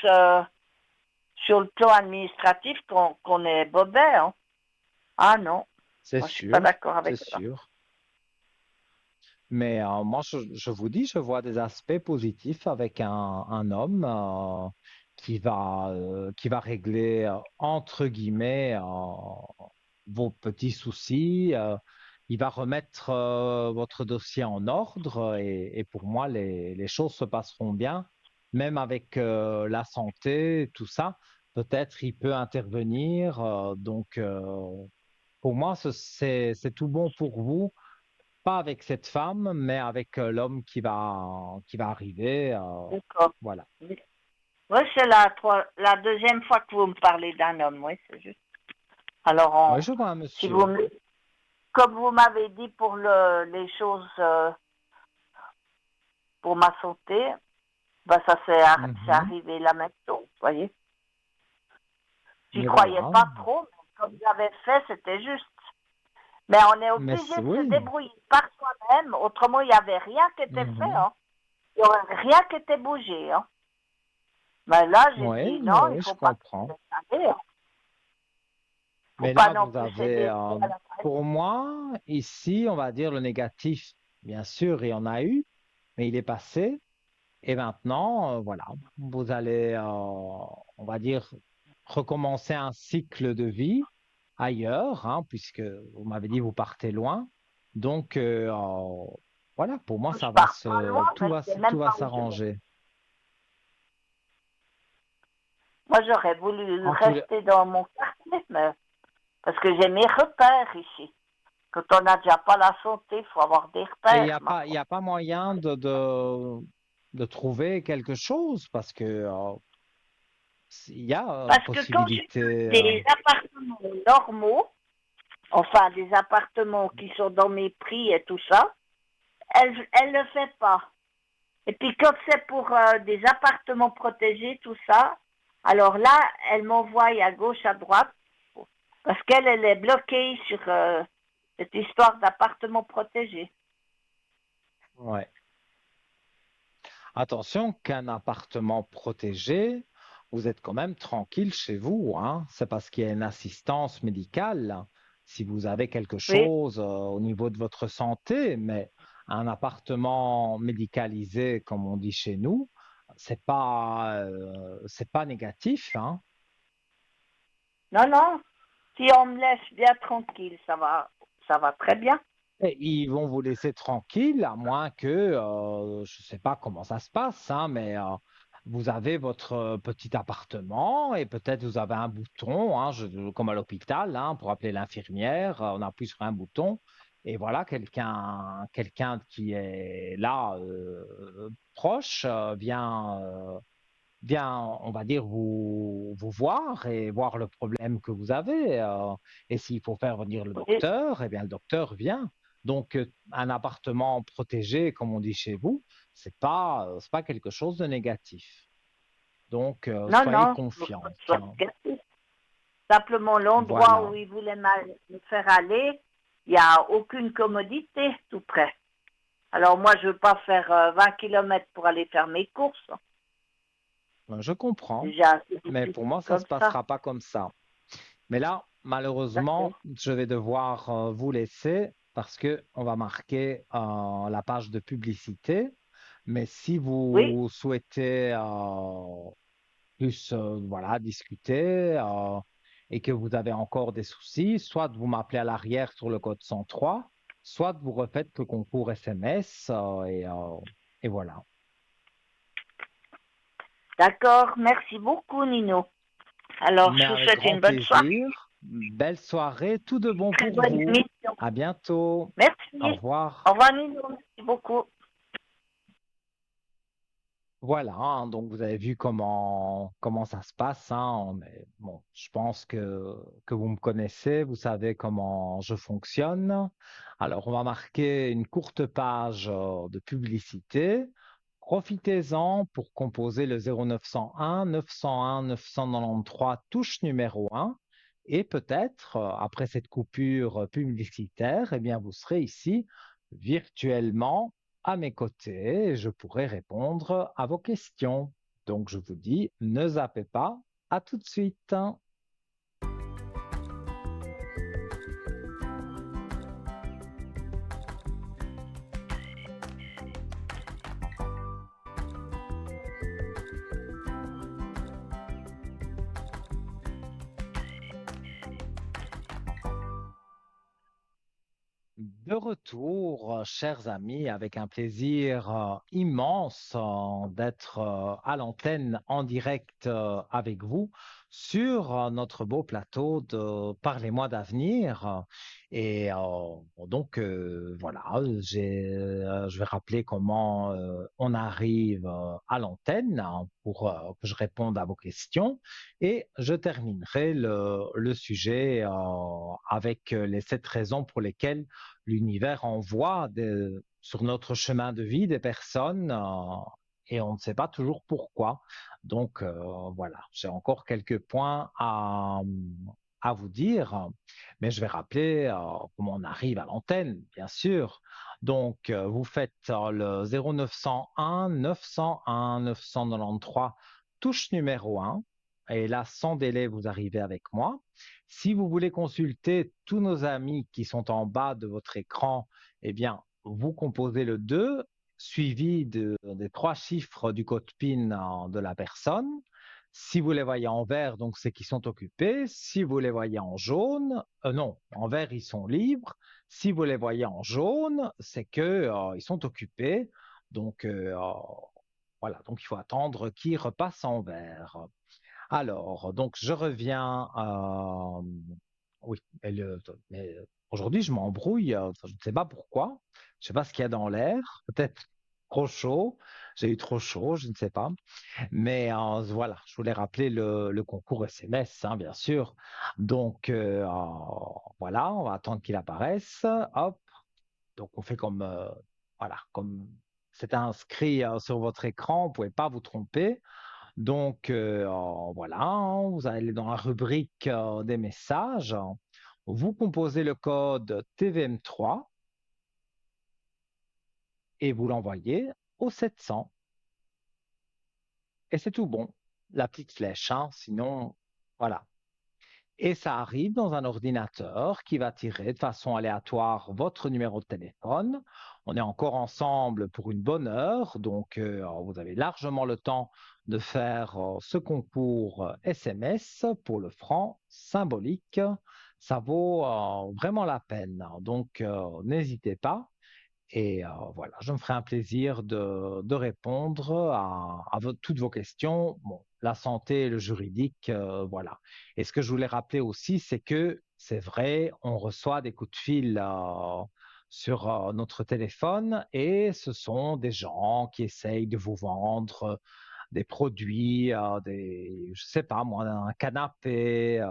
sur le plan administratif qu'on est bobet. Hein. Ah non, c'est moi je suis pas sûr, d'accord c'est avec ça. sûr. Mais moi, je vous dis, je vois des aspects positifs avec un homme qui va régler, entre guillemets, vos petits soucis. Il va remettre votre dossier en ordre et pour moi, les choses se passeront bien, même avec la santé, tout ça. Peut-être il peut intervenir. Pour moi, c'est tout bon pour vous pas avec cette femme, mais avec l'homme qui va arriver. D'accord. Voilà. Oui, c'est la deuxième fois que vous me parlez d'un homme, oui, c'est juste. Alors, Oui, je vois un si vous monsieur. me, comme vous m'avez dit pour les choses pour ma santé, ben ça c'est Mhm. arrivé là maintenant, vous voyez. J'y Mais croyais voilà. pas trop, mais comme j'avais fait, c'était juste. Mais on est Mais obligé c'est de se oui. débrouiller par soi-même, autrement il n'y avait rien qui était fait, Mhm. hein. Il n'y aurait rien qui était bougé, hein. Mais là, j'ai Oui, dit oui, non, il oui, ne je faut pas se comprends. laisser aller, hein. Il ne faut Mais pas là, non vous plus avez, céder à la pour moi, ici, on va dire le négatif. Bien sûr, il y en a eu, mais il est passé. Et maintenant, voilà, vous allez, on va dire, recommencer un cycle de vie ailleurs, hein, puisque vous m'avez dit vous partez loin. Donc, voilà, pour moi, je pars pas loin, mais je ne sais tout même va pas où je vais. s'arranger. Moi, j'aurais voulu En tous les- rester dans mon quartier, mais parce que j'ai mes repères ici. Quand on n'a déjà pas la santé, il faut avoir des Et repères, ma il y foi. a pas moyen de trouver quelque chose parce que, il y a Parce que quand j'ai possibilité. des appartements normaux, enfin des appartements qui sont dans mes prix et tout ça, elle ne le fait pas. Et puis quand c'est pour des appartements protégés, tout ça, alors là, elle m'envoie à gauche, à droite, parce elle est bloquée sur cette histoire d'appartements protégés. Ouais. Attention qu'un appartement protégé, vous êtes quand même tranquille chez vous, hein. C'est parce qu'il y a une assistance médicale si vous avez quelque Oui. chose au niveau de votre santé, mais un appartement médicalisé, comme on dit chez nous, c'est pas négatif, hein. Non, non. Si on me laisse bien tranquille, ça va très bien. Et ils vont vous laisser tranquille, à moins que, je ne sais pas comment ça se passe, hein, mais vous avez votre petit appartement et peut-être vous avez un bouton, hein, comme à l'hôpital, hein, pour appeler l'infirmière, on appuie sur un bouton et voilà, quelqu'un qui est là, proche, vient, on va dire, vous voir et voir le problème que vous avez. Et s'il faut faire venir le Oui. docteur, eh bien, le docteur vient. Donc, un appartement protégé, comme on dit chez vous, c'est pas quelque chose de négatif. Donc, Non, soyez non, je veux pas confiants. que ce soit négatif. Simplement, l'endroit Voilà. où il voulait me faire aller, il n'y a aucune commodité tout près. Alors moi, je ne veux pas faire 20 kilomètres pour aller faire mes courses. Je comprends, Déjà, c'est mais difficile pour moi, ça ne comme se ça. passera pas comme ça. Mais là, malheureusement, D'accord. je vais devoir vous laisser parce que on va marquer la page de publicité. Mais si Oui, vous souhaitez plus voilà, discuter et que vous avez encore des soucis, soit vous m'appelez à l'arrière sur le code 103, soit vous refaites le concours SMS et voilà. d'accord. Merci beaucoup, Nino. Alors, Mais je vous avec souhaite grand une bonne soirée. plaisir. Belle soirée, tout de bon Très pour bonne vous. émission. À bientôt. Au Merci. Au revoir. revoir, Nino. Merci beaucoup. Voilà, hein, donc vous avez vu comment ça se passe, hein, mais bon, je pense que vous me connaissez, vous savez comment je fonctionne. Alors, on va marquer une courte page de publicité. Profitez-en pour composer le 0901 901 993 touche numéro 1 Et peut-être, après cette coupure publicitaire, eh bien, vous serez ici virtuellement à mes côtés et je pourrai répondre à vos questions. Donc, je vous dis, ne zappez pas, à tout de suite. De retour, chers amis, avec un plaisir immense d'être à l'antenne en direct avec vous sur notre beau plateau de Parlez-moi d'avenir. Et donc, voilà, je vais rappeler comment on arrive à l'antenne hein, pour que je réponde à vos questions. Et je terminerai le sujet avec les 7 raisons pour lesquelles l'univers envoie sur notre chemin de vie des personnes et on ne sait pas toujours pourquoi. Donc voilà, j'ai encore quelques points à vous dire, mais je vais rappeler comment on arrive à l'antenne, bien sûr. Donc vous faites le 0901 901 993 touche numéro 1 et là sans délai vous arrivez avec moi. Si vous voulez consulter tous nos amis qui sont en bas de votre écran, eh bien, vous composez le 2 suivi des 3 chiffres du code PIN de la personne. Si vous les voyez en vert, donc c'est qu'ils sont occupés. Si vous les voyez en jaune, non, en vert, ils sont libres. Si vous les voyez en jaune, c'est que ils sont occupés. Donc, voilà, donc il faut attendre qu'ils repassent en vert. Alors, donc je reviens. Oui, mais aujourd'hui je m'embrouille. Je ne sais pas pourquoi. Je ne sais pas ce qu'il y a dans l'air. Peut-être trop chaud. J'ai eu trop chaud, je ne sais pas. Mais voilà, je voulais rappeler le concours SMS, hein, bien sûr. Donc voilà, on va attendre qu'il apparaisse. Hop. Donc on fait comme voilà, comme c'est inscrit sur votre écran, vous ne pouvez pas vous tromper. Donc, voilà, hein, vous allez dans la rubrique des messages, vous composez le code TVM3 et vous l'envoyez au 700. Et c'est tout bon. La petite flèche, hein, sinon, voilà. Et ça arrive dans un ordinateur qui va tirer de façon aléatoire votre numéro de téléphone. On est encore ensemble pour une bonne heure, donc vous avez largement le temps de faire ce concours SMS pour le franc symbolique. Ça vaut vraiment la peine. Donc n'hésitez pas. Et voilà, je me ferai un plaisir de répondre à toutes vos questions. Bon, la santé, le juridique, voilà. Et ce que je voulais rappeler aussi, c'est que c'est vrai, on reçoit des coups de fil sur notre téléphone et ce sont des gens qui essayent de vous vendre des produits, je sais pas moi, un canapé,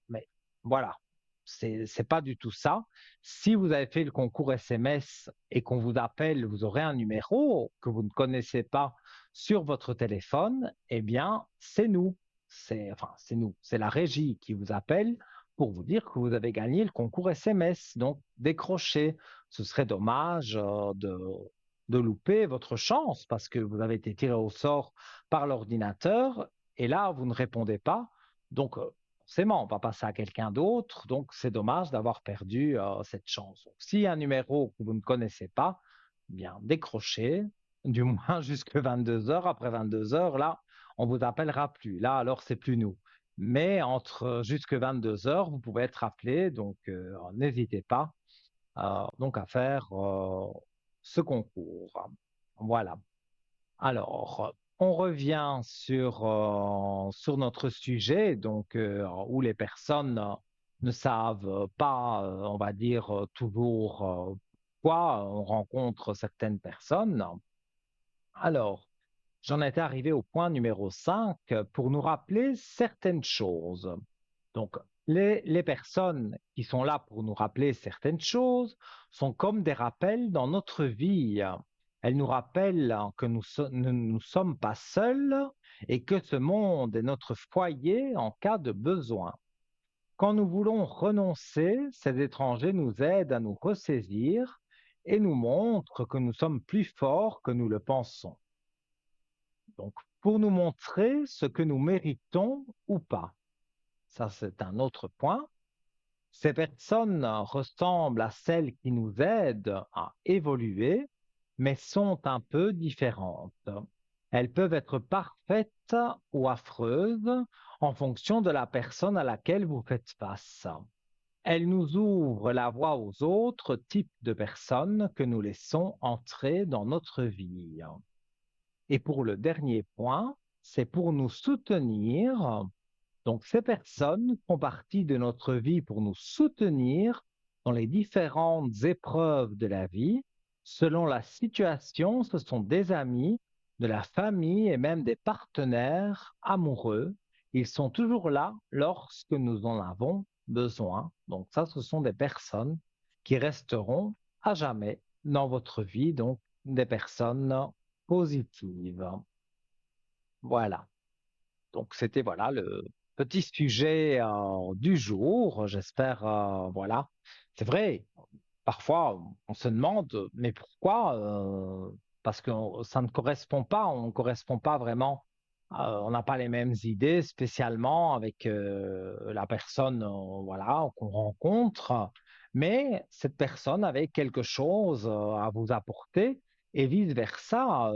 mais voilà, c'est pas du tout ça. Si vous avez fait le concours SMS et qu'on vous appelle, vous aurez un numéro que vous ne connaissez pas sur votre téléphone, eh bien, c'est nous. C'est nous, c'est la régie qui vous appelle pour vous dire que vous avez gagné le concours SMS. Donc, décrochez. Ce serait dommage de louper votre chance parce que vous avez été tiré au sort par l'ordinateur et là, vous ne répondez pas. Donc, forcément, on va passer à quelqu'un d'autre. Donc, c'est dommage d'avoir perdu cette chance. Donc, s'il y a un numéro que vous ne connaissez pas, eh bien, décrochez, du moins jusque 22 heures. Après 22 heures, là, on vous appellera plus. Là, alors, c'est plus nous. Mais entre jusque 22 heures, vous pouvez être appelé. Donc, n'hésitez pas donc à faire ce concours. Voilà. Alors, on revient sur notre sujet, donc où les personnes ne savent pas, on va dire, toujours pourquoi on rencontre certaines personnes. Alors, j'en étais arrivé au point numéro 5 pour nous rappeler certaines choses. Donc, les personnes qui sont là pour nous rappeler certaines choses sont comme des rappels dans notre vie. Elles nous rappellent que nous ne sommes pas seuls et que ce monde est notre foyer en cas de besoin. Quand nous voulons renoncer, ces étrangers nous aident à nous ressaisir et nous montrent que nous sommes plus forts que nous le pensons. Donc, pour nous montrer ce que nous méritons ou pas. Ça, c'est un autre point. Ces personnes ressemblent à celles qui nous aident à évoluer, mais sont un peu différentes. Elles peuvent être parfaites ou affreuses en fonction de la personne à laquelle vous faites face. Elles nous ouvrent la voie aux autres types de personnes que nous laissons entrer dans notre vie. Et pour le dernier point, c'est pour nous soutenir. Donc, ces personnes font partie de notre vie pour nous soutenir dans les différentes épreuves de la vie. Selon la situation, ce sont des amis, de la famille et même des partenaires amoureux. Ils sont toujours là lorsque nous en avons besoin. Donc, ça, ce sont des personnes qui resteront à jamais dans votre vie, donc des personnes positives. Voilà. Donc, c'était voilà le petit sujet du jour. J'espère, voilà. C'est vrai, parfois on se demande, mais pourquoi? Parce que ça ne correspond pas, on ne correspond pas vraiment, on n'a pas les mêmes idées spécialement avec la personne, voilà, qu'on rencontre. Mais cette personne avait quelque chose à vous apporter et vice-versa.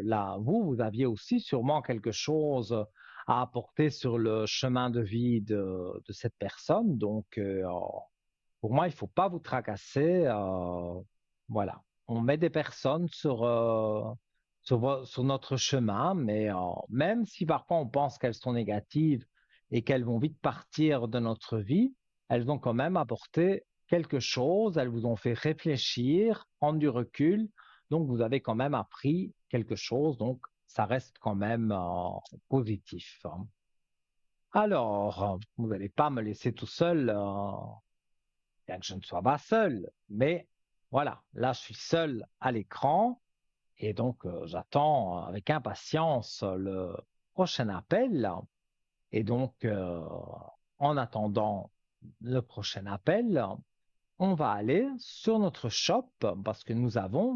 Là, vous aviez aussi sûrement quelque chose à apporter sur le chemin de vie de cette personne. Donc, pour moi, il ne faut pas vous tracasser. Voilà. On met des personnes sur notre chemin, mais même si parfois on pense qu'elles sont négatives et qu'elles vont vite partir de notre vie, elles ont quand même apporté quelque chose, elles vous ont fait réfléchir, prendre du recul, donc vous avez quand même appris quelque chose, donc ça reste quand même positif, hein. Alors, vous n'allez pas me laisser tout seul, bien que je ne sois pas seul, mais voilà, là je suis seul à l'écran et donc j'attends avec impatience le prochain appel. Et donc, en attendant le prochain appel, on va aller sur notre shop parce que nous avons,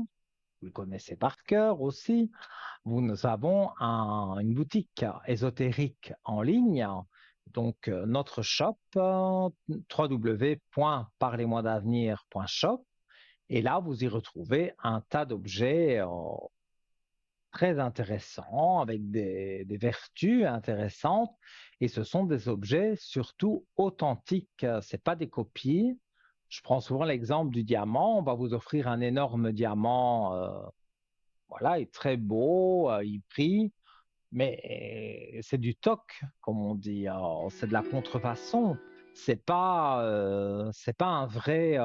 vous le connaissez par cœur aussi, nous avons une boutique ésotérique en ligne. Donc, notre shop, www.parlez-moi-d'avenir.shop. Et là, vous y retrouvez un tas d'objets très intéressants, avec des vertus intéressantes. Et ce sont des objets surtout authentiques. Ce pas des copies. Je prends souvent l'exemple du diamant. On va vous offrir un énorme diamant. Voilà, il est très beau, il brille. Mais c'est du toc, comme on dit. C'est de la contrefaçon. C'est pas un vrai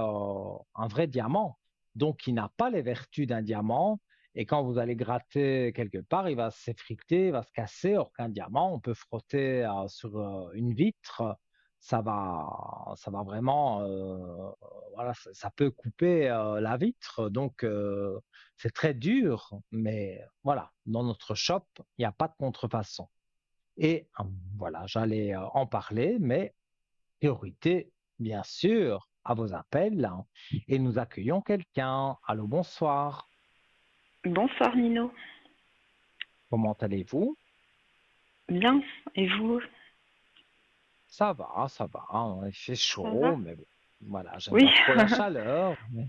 diamant. Donc, il n'a pas les vertus d'un diamant. Et quand vous allez gratter quelque part, il va s'effriter, il va se casser. Or qu'un diamant, on peut frotter sur une vitre. Ça va vraiment, voilà, ça peut couper la vitre. Donc, c'est très dur, mais voilà, dans notre shop, il n'y a pas de contrefaçon. Et voilà, j'allais en parler, mais priorité, bien sûr, à vos appels. Et nous accueillons quelqu'un. Allô, bonsoir. Bonsoir Nino. Comment allez-vous? Bien. Et vous? Ça va. Il fait Ça va? chaud, mais bon, voilà, j'aime Oui. pas trop la chaleur. Mais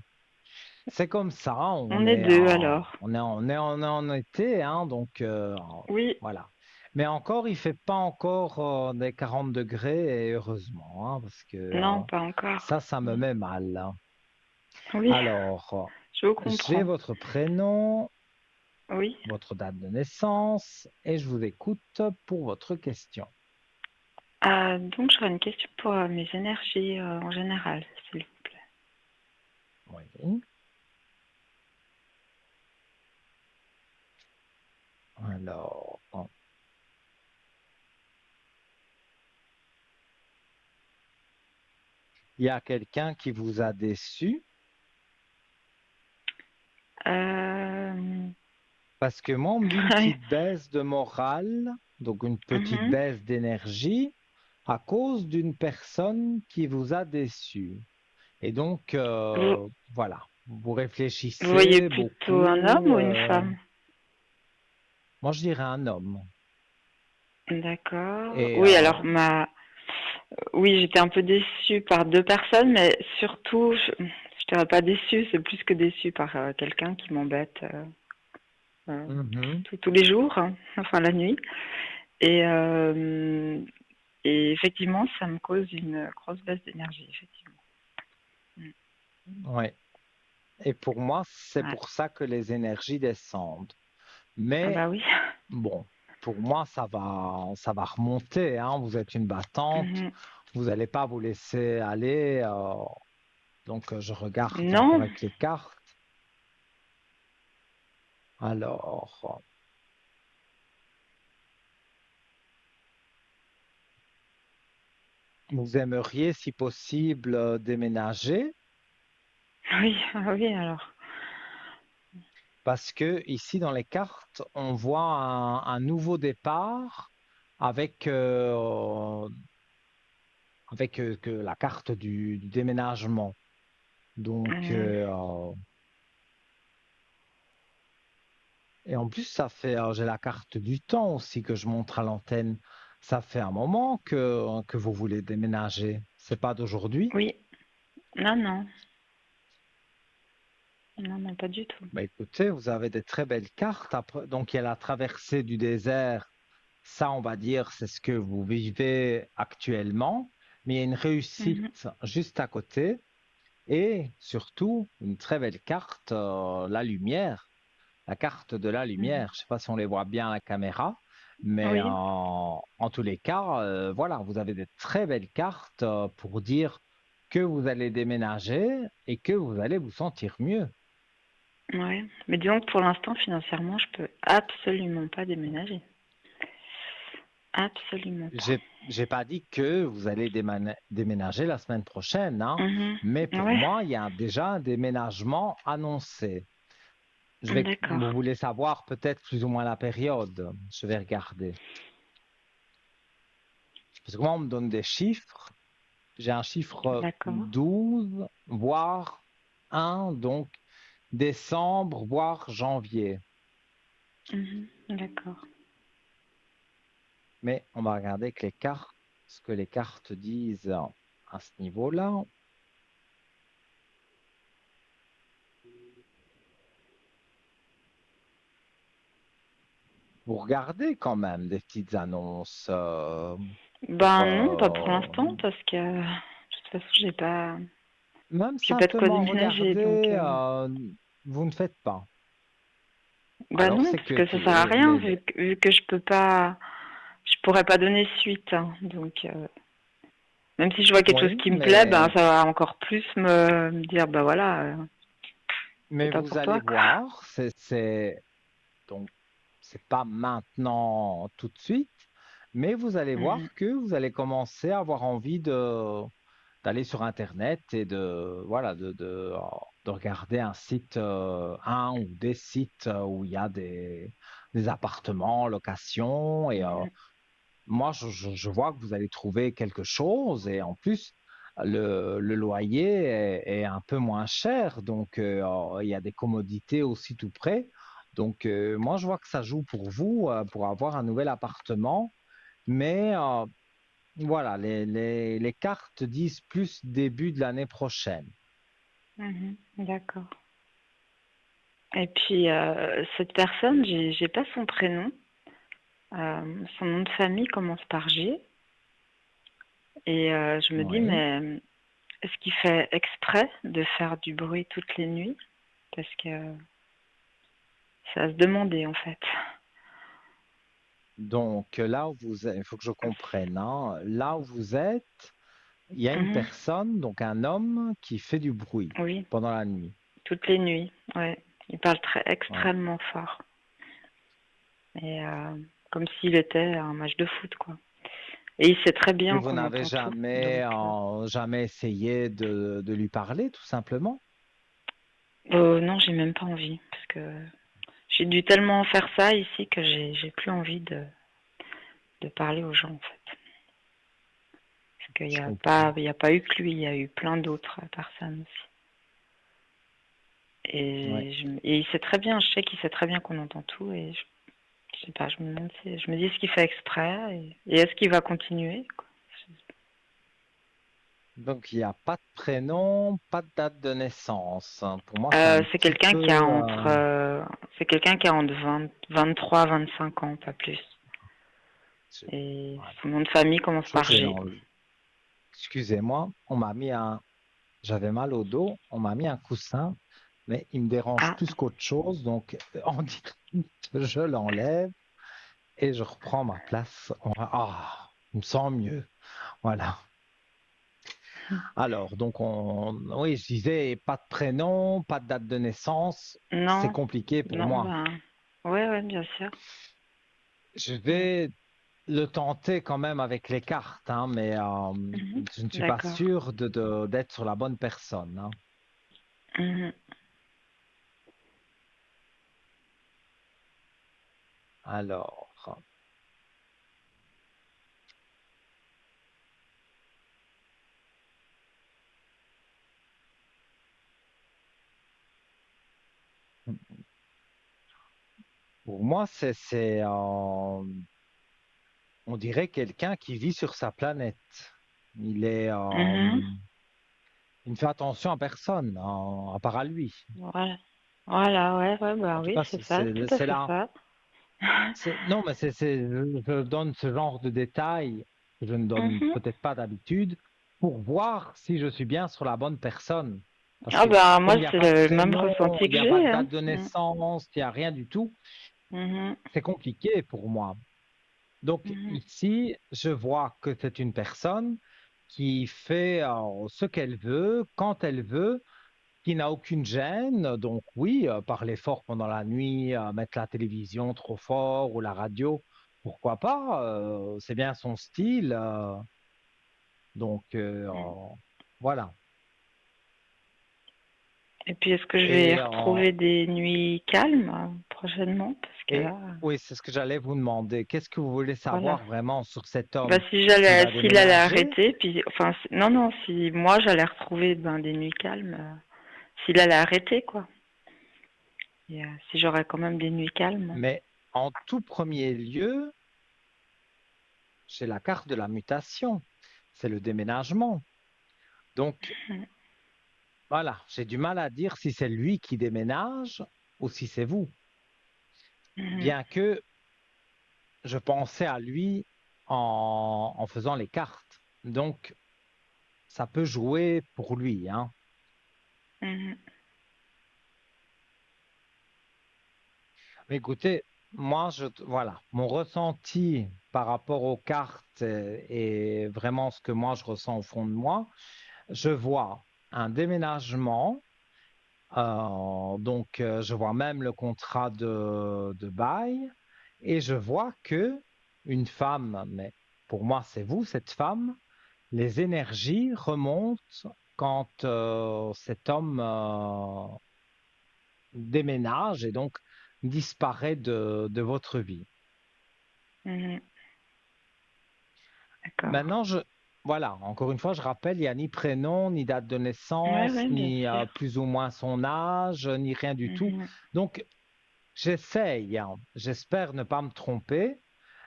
c'est comme ça, On est deux alors. on est en été, hein, donc Oui. voilà. Mais encore, il fait pas encore des 40 degrés, et heureusement, hein, parce que Non, pas encore. ça me met mal, hein. Oui, Alors, je vous j'ai comprends. votre prénom, Oui. votre date de naissance, et je vous écoute pour votre question. Donc j'aurais une question pour mes énergies en général, s'il vous plaît. Oui. Alors, bon. Il y a quelqu'un qui vous a déçu? Euh... Parce que moi, on me dit une petite baisse de morale, donc une petite mhm. baisse d'énergie. à cause d'une personne qui vous a déçu. Et donc, Vous, voilà, vous vous voyez réfléchissez plutôt un homme beaucoup. ou une femme? Moi, je dirais un homme. D'accord. Et Oui, alors oui, j'étais un peu déçue par deux personnes, mais surtout, je dirais pas déçue, c'est plus que déçue par quelqu'un qui m'embête euh, mhm, tous les jours, hein, enfin la nuit. Et, euh, et effectivement, ça me cause une grosse baisse d'énergie, effectivement. Mm. ouais. Et pour moi, c'est Ouais. pour ça que les énergies descendent. Ah Mais bah oui. bon, pour moi, ça va remonter, hein. Vous êtes une battante, Mhm. vous n'allez pas vous laisser aller. Donc, je regarde encore Non, avec les cartes. Alors, vous aimeriez, si possible, déménager oui, ah oui, alors. parce que ici, dans les cartes, on voit un nouveau départ avec, avec que la carte du déménagement. Donc, Mhm. et en plus, ça fait, j'ai la carte du temps aussi que je montre à l'antenne. Ça fait un moment que vous voulez déménager. C'est pas d'aujourd'hui. Oui, non, non, non, non, pas du tout. Bah, écoutez, vous avez des très belles cartes. Après, donc, il y a la traversée du désert. Ça, on va dire, c'est ce que vous vivez actuellement. Mais il y a une Mhm. réussite juste à côté. Et surtout, une très belle carte, la lumière. La carte de la Mhm. lumière. Je ne sais pas si on les voit bien à la caméra, mais Oui, en tous les cas, voilà, vous avez des très belles cartes pour dire que vous allez déménager et que vous allez vous sentir mieux. ouais. Mais disons que pour l'instant, financièrement, je peux absolument pas déménager. Absolument pas. J'ai pas dit que vous allez déménager la semaine prochaine, hein, Mhm. mais pour Ouais, moi, il y a déjà un déménagement annoncé. d'accord, Vous voulez savoir peut-être plus ou moins la période. Je vais regarder. Parce que moi, on me donne des chiffres. J'ai un chiffre d'accord. 12, voire 1, donc décembre, voire janvier. Mhm. D'accord. Mais on va regarder avec les cartes, ce que les cartes disent à ce niveau-là. Vous regardez quand même des petites annonces pour Ben non, pas pour l'instant, parce que de toute façon, même j'ai pas de quoi simplement déménager, donc. regarder, vous ne faites pas. Bah Alors non, c'est parce que que ça sert à rien, vu que je peux pas, je pourrais pas donner suite, hein. Donc, même si je vois quelque chose oui, qui me plaît, ben ça va encore plus me dire, bah voilà, c'est mais pas vous pour allez toi, quoi. voir, donc c'est pas maintenant tout de suite, mais vous allez Mhm. voir que vous allez commencer à avoir envie d'aller sur Internet et de regarder un site, un ou des sites où il y a des appartements en location. Et Mhm. moi, je vois que vous allez trouver quelque chose. Et en plus, le loyer est un peu moins cher. Donc, il y a des commodités aussi tout près. Donc, moi, je vois que ça joue pour vous, pour avoir un nouvel appartement. Mais voilà, les cartes disent plus début de l'année prochaine. Mhm. D'accord. Et puis, cette personne, j'ai pas son prénom. Son nom de famille commence par G. Et je me dis, Oui. mais est-ce qu'il fait exprès de faire du bruit toutes les nuits? Parce que c'est à se demander, en fait. Donc là où vous êtes, il faut que je comprenne, hein. Là où vous êtes, il y a une Mhm. personne, donc un homme qui fait du bruit Oui, pendant la nuit. toutes les nuits. Ouais. Il parle Ouais. extrêmement fort. Et comme s'il était à un match de foot, quoi. Et il sait très Et bien vous qu'on n'avez entend tout. Donc, jamais essayé de lui parler, tout simplement? non, j'ai même pas envie. Parce que j'ai dû tellement faire ça ici que j'ai plus envie de parler aux gens, en fait. qu'il n'y je a comprends. pas, il y a pas eu que lui, il y a eu plein d'autres personnes aussi. Ouais. Et il sait très bien, je sais qu'il sait très bien qu'on entend tout et je sais pas, je me demande je me dis est-ce qu'il fait exprès et est-ce qu'il va continuer, quoi. Donc, il n'y a pas de prénom, pas de date de naissance, hein. Pour moi, c'est un C'est petit quelqu'un peu... qui a c'est quelqu'un qui a entre 23, 25 ans, pas plus. c'est- Et voilà. son nom de famille commence Chose, par j'ai G. envie. Excusez-moi, on m'a mis un... J'avais mal au dos, on m'a mis un coussin, mais il me dérange Ah, plus qu'autre chose, donc en direct, je l'enlève et je reprends ma place. Ah, je me sens mieux. Voilà. Alors, donc, oui, je disais, pas de prénom, pas de date de naissance, c'est non, compliqué pour non, moi. ben, ouais, ouais, bien sûr. Je Mm. vais le tenter quand même avec les cartes, hein, mais Mhm. je ne suis pas D'accord. sûr d'être sur la bonne personne, hein. Mhm. Alors, pour moi, on dirait quelqu'un qui vit sur sa planète. Il est, Mhm. il ne fait attention à personne, à part à lui. Voilà. Voilà, ouais, ouais, bah En tout oui, cas, c'est ça, tout à c'est fait là. ça. Non, mais je donne ce genre de détails que je ne donne Mhm. peut-être pas d'habitude pour voir si je suis bien sur la bonne personne. Parce Ah que bah moi comme il n'y a c'est pas de le même prénom, ressenti il que n'y a pas j'ai, de hein. date de Mm. naissance, il n'y a rien du tout, Mhm. c'est compliqué pour moi. Donc Mhm. ici, je vois que c'est une personne qui fait ce qu'elle veut, quand elle veut, qui n'a aucune gêne. Donc oui, parler fort pendant la nuit, mettre la télévision trop fort ou la radio, pourquoi pas, c'est bien son style. Donc Mm. voilà. Et puis est-ce que je vais Et, retrouver des nuits calmes prochainement? Parce que et là, oui, c'est ce que j'allais vous demander. Qu'est-ce que vous voulez voilà. savoir vraiment sur cet Bah homme? si S'il va s'il allait déménager? arrêter, puis enfin non non, si moi j'allais retrouver ben, des nuits calmes, s'il allait arrêter quoi. Et, si j'aurais quand même des nuits calmes. Mais en tout premier lieu, c'est la carte de la mutation. C'est le déménagement. Donc Mhm. voilà, j'ai du mal à dire si c'est lui qui déménage ou si c'est vous. Mhm. Bien que je pensais à lui en faisant les cartes. Donc ça peut jouer pour lui, hein. Mhm. Mais écoutez, moi, voilà, mon ressenti par rapport aux cartes est vraiment ce que moi je ressens au fond de moi. Je vois un déménagement, donc je vois même le contrat de bail, et je vois que une femme, mais pour moi c'est vous, cette femme, les énergies remontent quand cet homme déménage et donc disparaît de votre vie. Mhm. D'accord. Maintenant, voilà, encore une fois, je rappelle, il n'y a ni prénom, ni date de Ouais naissance, ouais bien ni sûr. plus ou moins son âge, ni rien du tout. Mhm. Donc, j'essaye, hein, j'espère ne pas me tromper,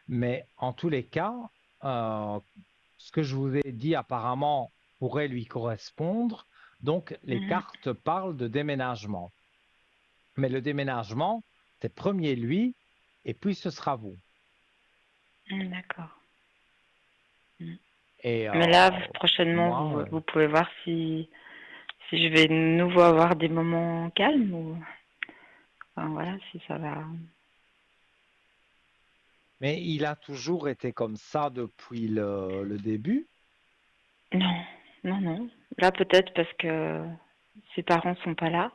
mais en tous les cas, euh, ce que je vous ai dit apparemment pourrait lui correspondre. Donc, les Mhm. cartes parlent de déménagement. Mais le déménagement, c'est premier lui, et puis ce sera vous. Mhm. D'accord. Mhm. Et Mais là, pour prochainement, moi, vous pouvez voir si je vais de nouveau avoir des moments calmes ou enfin, voilà, si ça va. mais il a toujours été comme ça depuis le début. Non, non, non. Là, peut-être parce que ses parents sont pas là,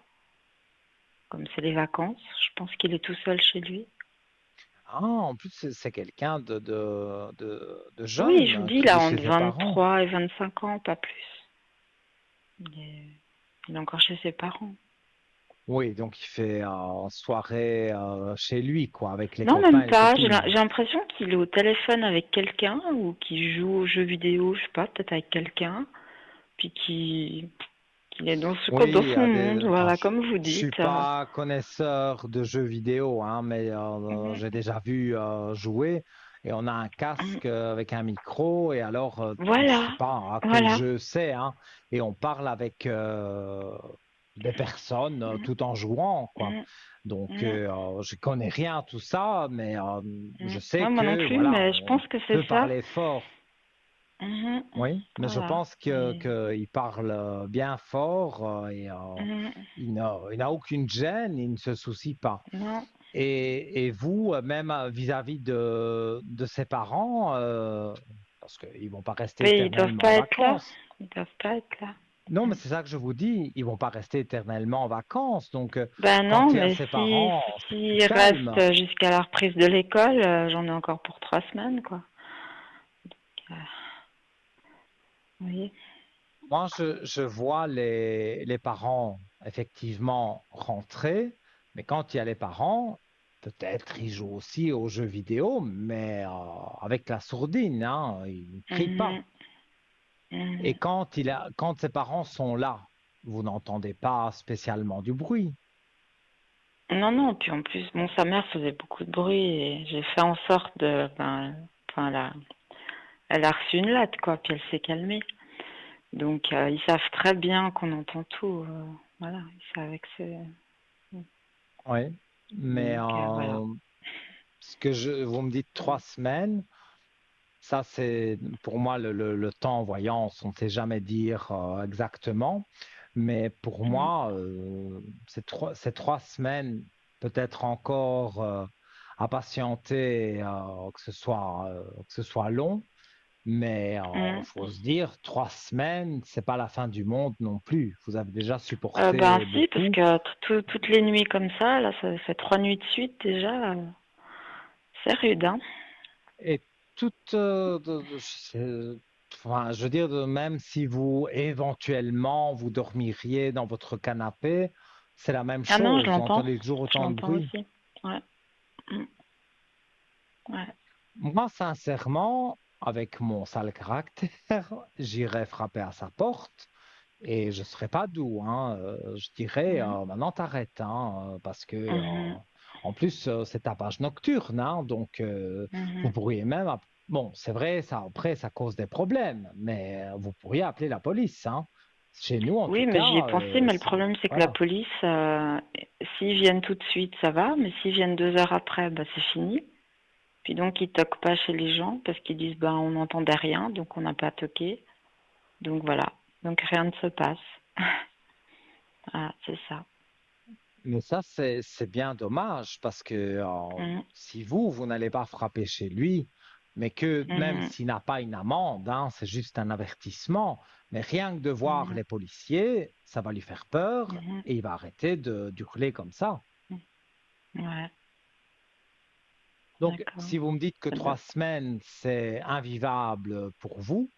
comme c'est les vacances. Je pense qu'il est tout seul chez lui. Ah, en plus, c'est quelqu'un de Oui, je vous jeune dis, qui il a vit chez entre ses parents. 23 et 25 ans, pas plus. Il est, il est encore chez ses parents. Oui, donc il fait soirée chez lui, quoi, avec les Non, copains même et les pas. copines. J'ai l'impression qu'il est au téléphone avec quelqu'un ou qu'il joue aux jeux vidéo, je sais pas, peut-être avec quelqu'un, puis qu'il est dans Oui, son monde, enfin, voilà, je comme vous suis dites. pas connaisseur de jeux vidéo, hein, mais Mhm, j'ai déjà vu jouer et on a un mhm. casque avec un micro et alors je sais Voilà, pas à quel voilà. jeu c'est, hein, et on parle avec des personnes Mhm, tout en jouant, quoi. mhm, Donc mhm, je connais rien à tout ça, mais je mhm. sais Ouais, moi non que plus, voilà, mais je on pense que c'est peut ça. parler fort. Mhm, Oui, mais je voilà. pense que qu'il parle bien fort et Mhm, il n'a aucune gêne, il ne se soucie pas. non. Et vous, même vis-à-vis de ses parents, parce qu'ils vont pas rester Mais ils doivent éternellement en pas être là. vacances. Ils doivent pas être là. Non, mais Mhm. c'est ça que je vous dis, ils vont pas rester éternellement en vacances. Donc, Ben non, quand il y a mais ses si parents, c'est plus s'ils calme. restent jusqu'à la reprise de l'école, j'en ai encore pour 3 semaines, quoi. Euh, oui. Moi, je vois les parents effectivement rentrer, mais quand il y a les parents, peut-être ils jouent aussi aux jeux vidéo, mais avec la sourdine, hein, ils ne crient pas. Mhm, mhm. Et quand ses parents sont là, vous n'entendez pas spécialement du bruit. Non, non, puis en plus, bon, sa mère faisait beaucoup de bruit et j'ai fait en sorte enfin, elle a reçu une latte, quoi, puis elle s'est calmée. Donc, ils savent très bien qu'on entend tout. Voilà, ils savent que c'est. Oui. Mais Donc, voilà. vous me dites 3 semaines, ça c'est pour moi le temps en voyance, on ne sait jamais dire exactement. Mais pour Mhm. moi, ces 3 semaines, peut-être encore à patienter, que ce soit long, mais il Mhm. faut se dire, 3 semaines, c'est pas la fin du monde non plus. Vous avez déjà Ben supporté si, parce beaucoup. que toutes les nuits comme ça, là, ça fait 3 nuits de suite déjà. C'est rude, hein. Et toute, enfin, je veux dire, même si vous éventuellement vous dormiriez dans votre canapé, c'est la même Ah non, je chose. Vous l'entends. entendez toujours Je autant de l'entends bruit. aussi. Ouais. Mm. Ouais. Moi, sincèrement, avec mon sale caractère, j'irais frapper à sa porte et je serais pas doux, hein. Je dirais, Mm. maintenant t'arrêtes, hein, parce que, Mhm. en plus, c'est tapage nocturne, hein, donc vous Mhm. pourriez même, bon, c'est vrai, ça après, ça cause des problèmes, mais vous pourriez appeler la police, hein. Chez nous, en tout Oui, mais j'y ai cas, pensé, mais le problème, c'est que la voilà. police, s'ils viennent tout de suite, ça va, mais s'ils viennent 2 heures après, bah, c'est fini. Puis donc, ils toquent pas chez les gens parce qu'ils disent, ben, on n'entendait rien, donc on n'a pas toqué. Donc voilà. Donc rien ne se passe. Ah, c'est ça. Mais ça, c'est bien dommage parce que Mhm. si vous n'allez pas frapper chez lui, mais que même Mhm. s'il n'a pas une amende, hein, c'est juste un avertissement, mais rien que de voir Mhm. les policiers, ça va lui faire peur Mhm. et il va arrêter d'hurler comme ça. Mhm. Ouais, Donc, d'accord. si vous me dites que Ça trois doit- semaines, c'est invivable pour vous,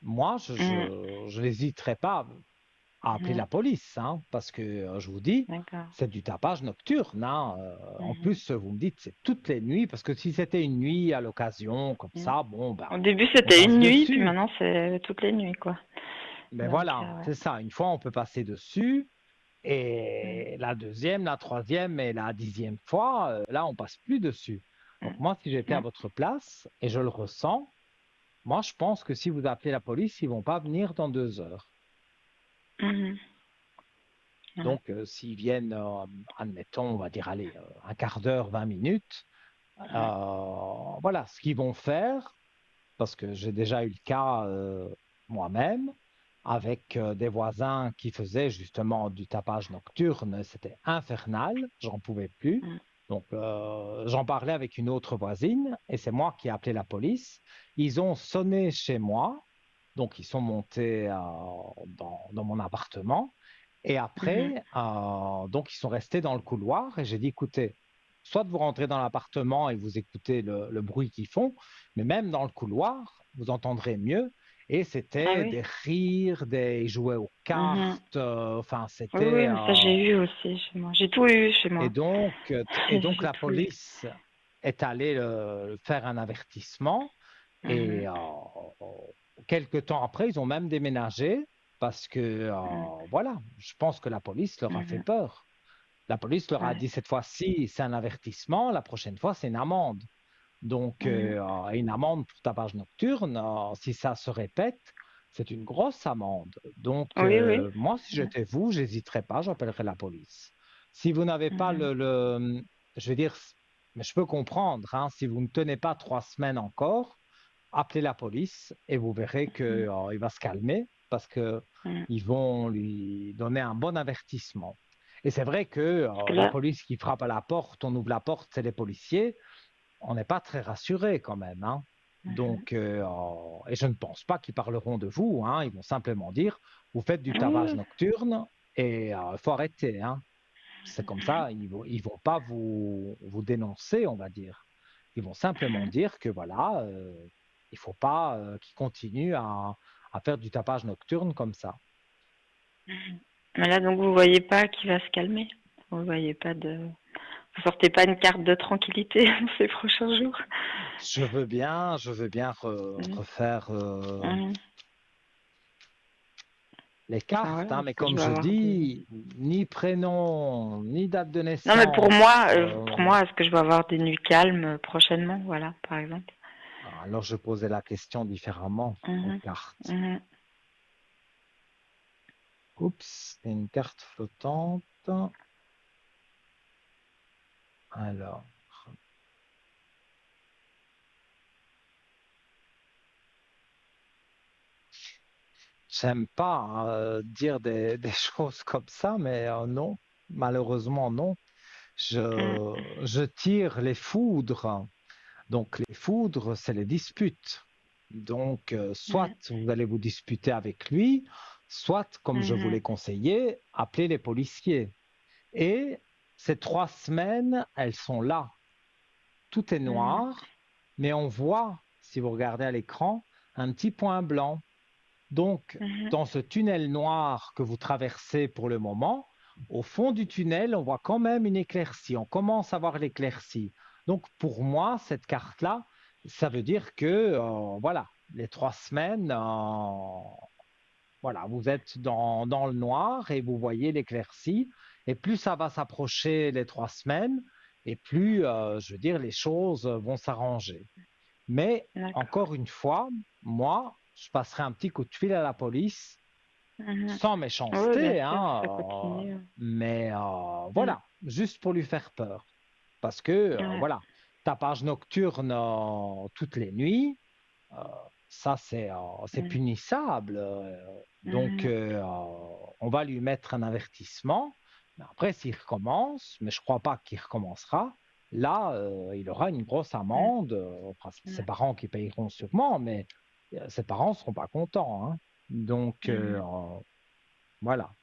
moi, Mhm. je n'hésiterai pas à appeler Mhm. la police, hein, parce que je vous dis, D'accord. c'est du tapage nocturne, hein. En Mhm. plus, vous me dites, c'est toutes les nuits, parce que si c'était une nuit à l'occasion, comme Mhm. ça, bon, ben, Au début, on c'était passe une nuit, puis dessus. maintenant, c'est toutes les nuits, quoi. Mais Donc, voilà, ouais. c'est ça. Une fois, on peut passer dessus, Mhm. et la deuxième, la troisième et la 10e fois, là, on passe plus dessus. Donc moi, si j'étais à Mhm. votre place, et je le ressens, moi, je pense que si vous appelez la police, ils vont pas venir dans 2 heures. Mhm. Ouais. Donc, s'ils viennent, admettons, on va dire, allez, un quart d'heure, 20 minutes, voilà ce qu'ils vont faire, parce que j'ai déjà eu le cas moi-même, avec des voisins qui faisaient justement du tapage nocturne, c'était infernal, j'en pouvais plus. Mhm. Donc, j'en parlais avec une autre voisine et c'est moi qui ai appelé la police. Ils ont sonné chez moi, donc ils sont montés dans mon appartement. Et Mhm. après, donc ils sont restés dans le couloir et j'ai dit, écoutez, soit vous rentrez dans l'appartement et vous écoutez le bruit qu'ils font, mais même dans le couloir, vous entendrez mieux. Et Ah c'était oui. des rires, ils jouaient aux Mhm. cartes, enfin Oui, oui, c'était... mais ça j'ai eu aussi chez moi. J'ai tout eu chez et moi. donc, et donc J'ai la tout eu. police est allée faire un avertissement et Mhm. quelque temps après, ils ont même déménagé parce que, Mhm. voilà, je pense que la police leur a fait Mhm. peur. La police leur a Ouais. dit cette fois-ci, c'est un avertissement, la prochaine fois, c'est une amende. Donc, Mhm. une amende pour tapage nocturne, si ça se répète, c'est une grosse amende. Donc, Oui, oui. moi, si Mhm. j'étais vous, j'hésiterais pas, j'appellerais la police. Si vous n'avez pas Mhm. je vais dire, mais je peux comprendre, hein, si vous ne tenez pas 3 semaines encore, appelez la police et vous verrez que, Mhm. il va se calmer parce que Mhm. ils vont lui donner un bon avertissement. Et c'est vrai que Parce que la là, police qui frappe à la porte, on ouvre la porte, c'est les policiers, on n'est pas très rassuré quand même, hein. mhm. Donc, et je ne pense pas qu'ils parleront de vous, hein. Ils vont simplement dire, vous faites du tapage Oui, nocturne et il faut arrêter, hein. C'est comme ça, ils vont pas vous dénoncer, on va dire. Ils vont simplement dire que voilà, il faut pas qu'ils continuent à faire du tapage nocturne comme ça. mais là, donc, vous voyez pas qui va se calmer. Vous voyez pas de. Vous sortez pas une carte de tranquillité ces prochains jours. Je veux bien Mhm. refaire Mhm. les Ah ouais, cartes, hein, parce mais que je comme vais je avoir des. dis, ni prénom, ni date de Non, mais naissance. pour moi, est-ce que je vais avoir des nuits calmes prochainement, voilà, par exemple. Alors je posais la question différemment aux Mhm. cartes. Mhm. Oups, une carte flottante. Alors, j'aime pas dire des choses comme ça, mais non, malheureusement non. Mhm. Je tire les foudres. Donc les foudres, c'est les disputes. Donc soit Mhm. vous allez vous disputer avec lui, soit, comme je vous Mhm. l'ai conseillé, appelez les policiers. Et ces 3 semaines, elles sont là. Tout est Mhm. noir, mais on voit, si vous regardez à l'écran, un petit point blanc. Donc, Mhm. dans ce tunnel noir que vous traversez pour le moment, au fond du tunnel, on voit quand même une éclaircie. On commence à voir l'éclaircie. Donc, pour moi, cette carte-là, ça veut dire que, voilà, les 3 semaines, voilà, vous êtes dans le noir et vous voyez l'éclaircie. Et plus ça va s'approcher les 3 semaines, et plus, je veux dire, les choses vont s'arranger. Mais D'accord. encore une fois, moi, je passerai un petit coup de fil à la police, Mhm. sans Oui, bien méchanceté, sûr, hein, ça continue. mais Mhm. voilà, juste pour lui faire peur. Parce que, Ouais. voilà, tapage nocturne toutes les nuits, euh, ça c'est Mhm. punissable. Donc, Mhm. on va lui mettre un avertissement. Mais après, s'il recommence, mais je ne crois pas qu'il recommencera, là, il aura une grosse Mhm. amende. Enfin, c'est ses Ouais. parents qui payeront sûrement, mais ses parents ne seront pas contents, hein. Donc, Mhm. voilà.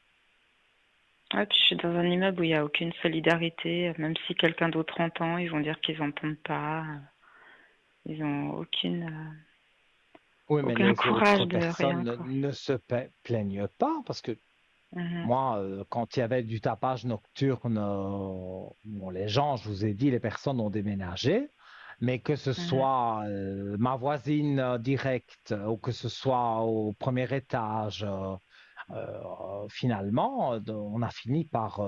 Ouais, puis je suis dans un immeuble où il n'y a aucune solidarité. Même si quelqu'un d'autre entend, ils vont dire qu'ils n'entendent pas. Ils n'ont Oui, mais aucun les autres courage de rien, personnes quoi. ne se plaignent pas parce que Mhm. moi, quand il y avait du tapage nocturne, bon, les gens, je vous ai dit, les personnes ont déménagé, mais que ce Mhm. soit ma voisine directe ou que ce soit au premier étage, finalement, on a fini par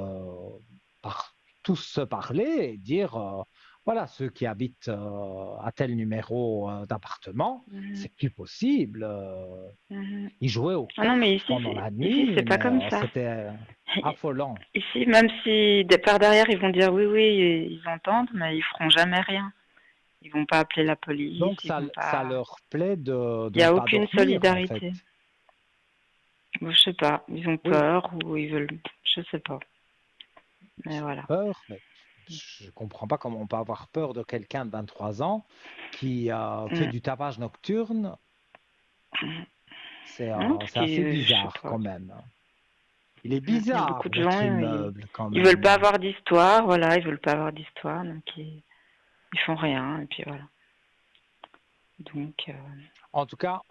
tous se parler et dire, voilà, ceux qui habitent à tel numéro d'appartement, Mhm. c'est plus possible. Mhm. Ils jouaient aux Ah non, mais cartes pendant la ici, nuit, c'est pas mais comme ça. c'était affolant. Ici, même si par derrière, ils vont dire oui, oui, ils entendent, mais ils feront jamais rien. Ils vont pas appeler la police, Donc ils vont ça pas. leur plaît Il de y ne a pas aucune dormir, en fait. solidarité. Moi, je sais pas. Ils ont Oui, peur ou ils veulent. Je sais pas. Mais ils ont voilà. peur, mais je ne comprends pas comment on peut avoir peur de quelqu'un de 23 ans qui fait Mm. du tapage nocturne. Mm. Non, parce C'est assez qu'ils, je sais bizarre pas. quand même. Il est Mm. Il y a beaucoup bizarre, de gens, votre immeuble, quand ils veulent même. pas avoir d'histoire, voilà, ils veulent pas avoir d'histoire, donc ils font rien, et puis voilà. Donc, En tout cas,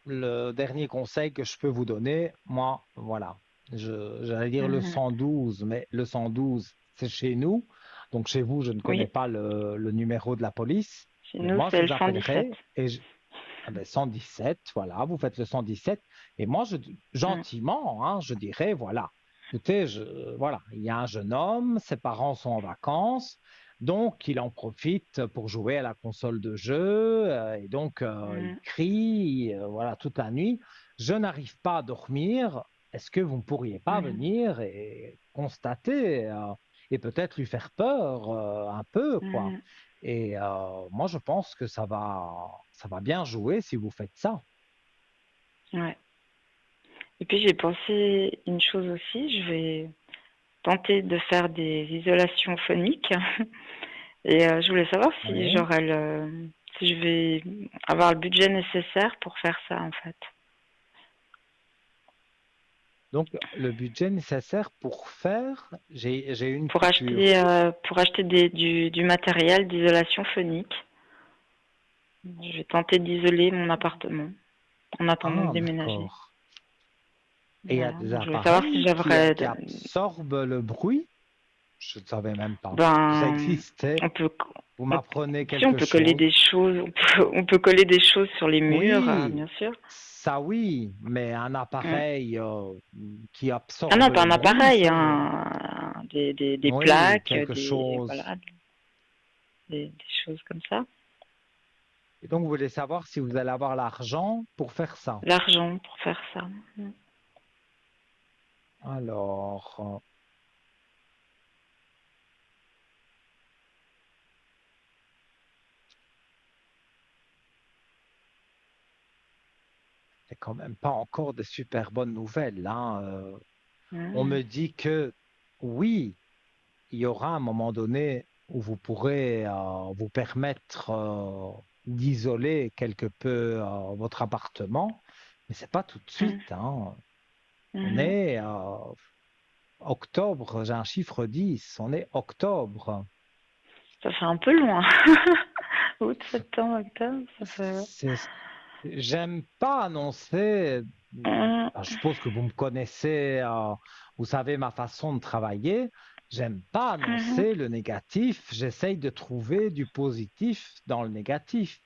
le dernier conseil que je peux vous donner, moi, voilà, j'allais dire le Mhm. 112, mais le 112, c'est chez nous. Donc chez vous, je ne connais Oui, pas le numéro de la police, chez mais nous, moi, je c'est le vous 117. appellerai et ah ben 117, voilà, vous faites le 117 et moi, Mm. gentiment, hein, je dirais, voilà, écoutez, voilà, il y a un jeune homme, ses parents sont en vacances. Donc, il en profite pour jouer à la console de jeu et donc il Mm. crie voilà, toute la nuit. Je n'arrive pas à dormir. Est-ce que vous ne pourriez pas Mhm. venir et constater et peut-être lui faire peur un peu, quoi. Mhm. Et moi, je pense que ça va bien jouer si vous faites ça. Ouais. Et puis j'ai pensé une chose aussi, je vais tenter de faire des isolations phoniques. Et je voulais savoir si Oui. si je vais avoir le budget nécessaire pour faire ça en fait. Donc, le budget nécessaire pour faire, j'ai une coupure. Pour acheter du matériel d'isolation phonique. Je vais tenter d'isoler mon appartement en attendant de Ah, déménager. d'accord. Et il y a Voilà. des Donc je voulais savoir si appareils j'aurais, qui absorbent le bruit. Je ne savais même pas que ça ben, existait. on peut, Vous on- m'apprenez si on quelque peut coller chose. des choses, on peut coller des choses sur les murs, Oui, bien sûr. ça oui, mais un Mm. appareil qui Ah absorbe non, pas le un bruit, appareil, ça, des oui, plaques, quelque chose. voilà, des choses comme ça. Et donc, vous voulez savoir si vous allez avoir l'argent pour faire ça. L'argent pour faire ça. Mm. Alors, c'est quand même pas encore des super bonnes nouvelles, hein. On Mm. me dit que oui, il y aura un moment donné où vous pourrez vous permettre d'isoler quelque peu votre appartement, mais c'est pas tout de Mm. suite, hein. On Mhm. est octobre, j'ai un chiffre 10. On est octobre. Ça fait un peu loin. Août, septembre, octobre, ça fait. C'est- J'aime pas annoncer, Mm. je suppose que vous me connaissez, vous savez ma façon de travailler. J'aime pas Mhm. annoncer le négatif, j'essaye de trouver du positif dans le négatif.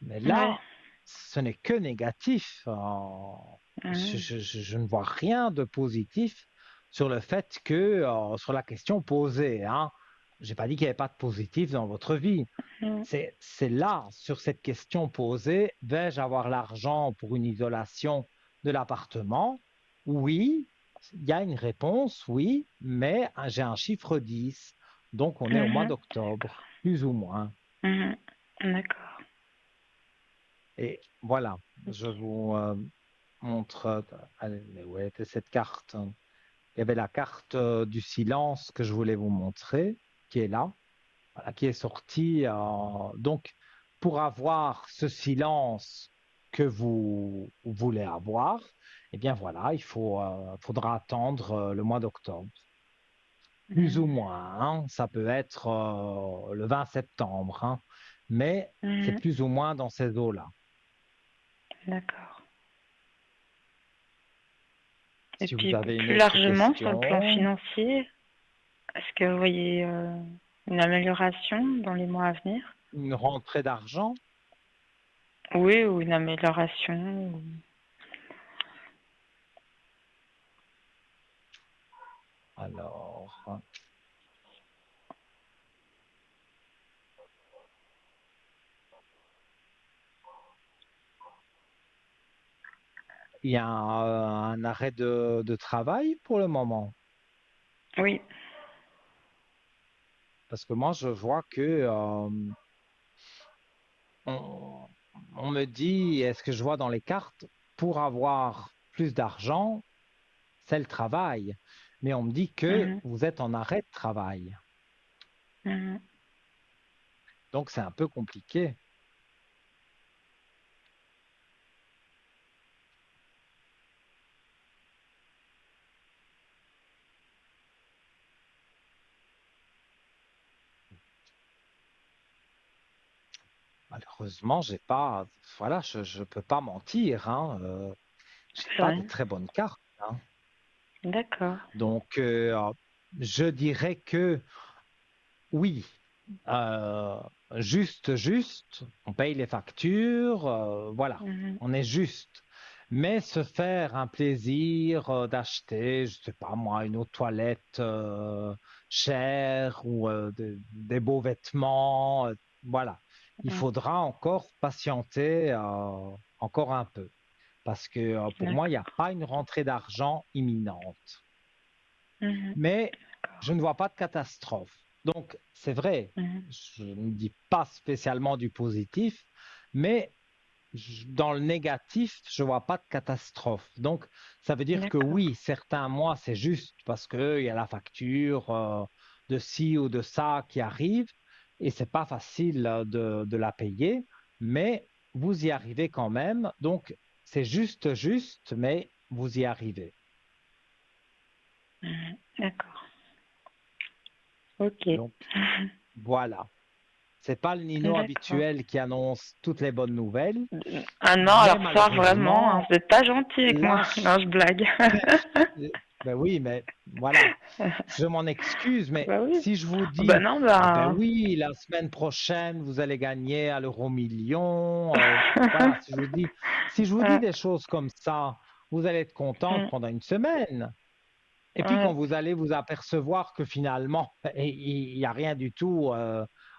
Mais Ouais. là, ce n'est que négatif. Mhm. Je ne vois rien de positif sur le fait que, sur la question posée, hein. J'ai pas dit qu'il n'y avait pas de positif dans votre vie. Mhm. C'est là, sur cette question posée, vais-je avoir l'argent pour une isolation de l'appartement? Oui, il y a une réponse, oui, mais j'ai un chiffre 10. Donc on est au mois Mhm. d'octobre, plus ou moins. Mhm. D'accord. Et voilà, je vous montre, allez, mais où était cette carte? Il y avait la carte du silence que je voulais vous montrer, qui est là, voilà, qui est sortie. Donc, pour avoir ce silence que vous voulez avoir, eh bien voilà, faudra attendre le mois d'octobre. Plus ou Mhm. moins, hein. Ça peut être le 20 septembre, hein, mais c'est Mhm. plus ou moins dans ces eaux-là. D'accord. Et Si vous puis avez une plus autre largement sur le plan question, financier, est-ce que vous voyez une amélioration dans les mois à venir? une rentrée d'argent, Oui, ou une amélioration. alors, il y a un arrêt de travail pour le moment. Oui. Parce que moi, je vois que on, on me dit, est-ce que je vois dans les cartes, pour avoir plus d'argent, c'est le travail. Mais on me dit que Mhm. vous êtes en arrêt de travail. Mhm. Donc, c'est un peu compliqué. malheureusement, j'ai pas, voilà, je peux pas mentir, hein, j'ai pas Ouais. de très bonnes cartes, hein. D'accord. Donc, je dirais que oui, euh, juste, on paye les factures, voilà, Mhm. on est juste. Mais se faire un plaisir d'acheter, je sais pas moi, une eau de toilette chère ou des beaux vêtements, voilà. Il Mhm. faudra encore patienter encore un peu parce que pour moi, il n'y a D'accord. pas une rentrée d'argent imminente. Mhm. Mais je ne vois pas de catastrophe. Donc, c'est vrai, Mhm. je ne dis pas spécialement du positif, mais dans le négatif, je vois pas de catastrophe. Donc, ça veut dire que D'accord. oui, certains mois, c'est juste parce qu'il y a la facture de ci ou de ça qui arrive et c'est pas facile de la payer, mais vous y arrivez quand même. Donc, c'est juste, mais vous y arrivez. Mhm. D'accord. Ok. Donc, voilà. C'est pas le Nino D'accord. habituel qui annonce toutes les bonnes nouvelles, Ah non, mais alors ça, vraiment, hein, malheureusement, vous n'êtes pas gentil avec moi. là, Non, je blague. ben oui, mais voilà, je m'en excuse, mais Bah oui. si je vous Bah dis, non, ah ben bah. oui, la semaine prochaine, vous allez gagner à l'euro-million, voilà, si je vous dis Ouais, des choses comme ça, vous allez être contente ouais, pendant une semaine. Et puis quand ouais, vous allez vous apercevoir que finalement, il n'y a rien du tout,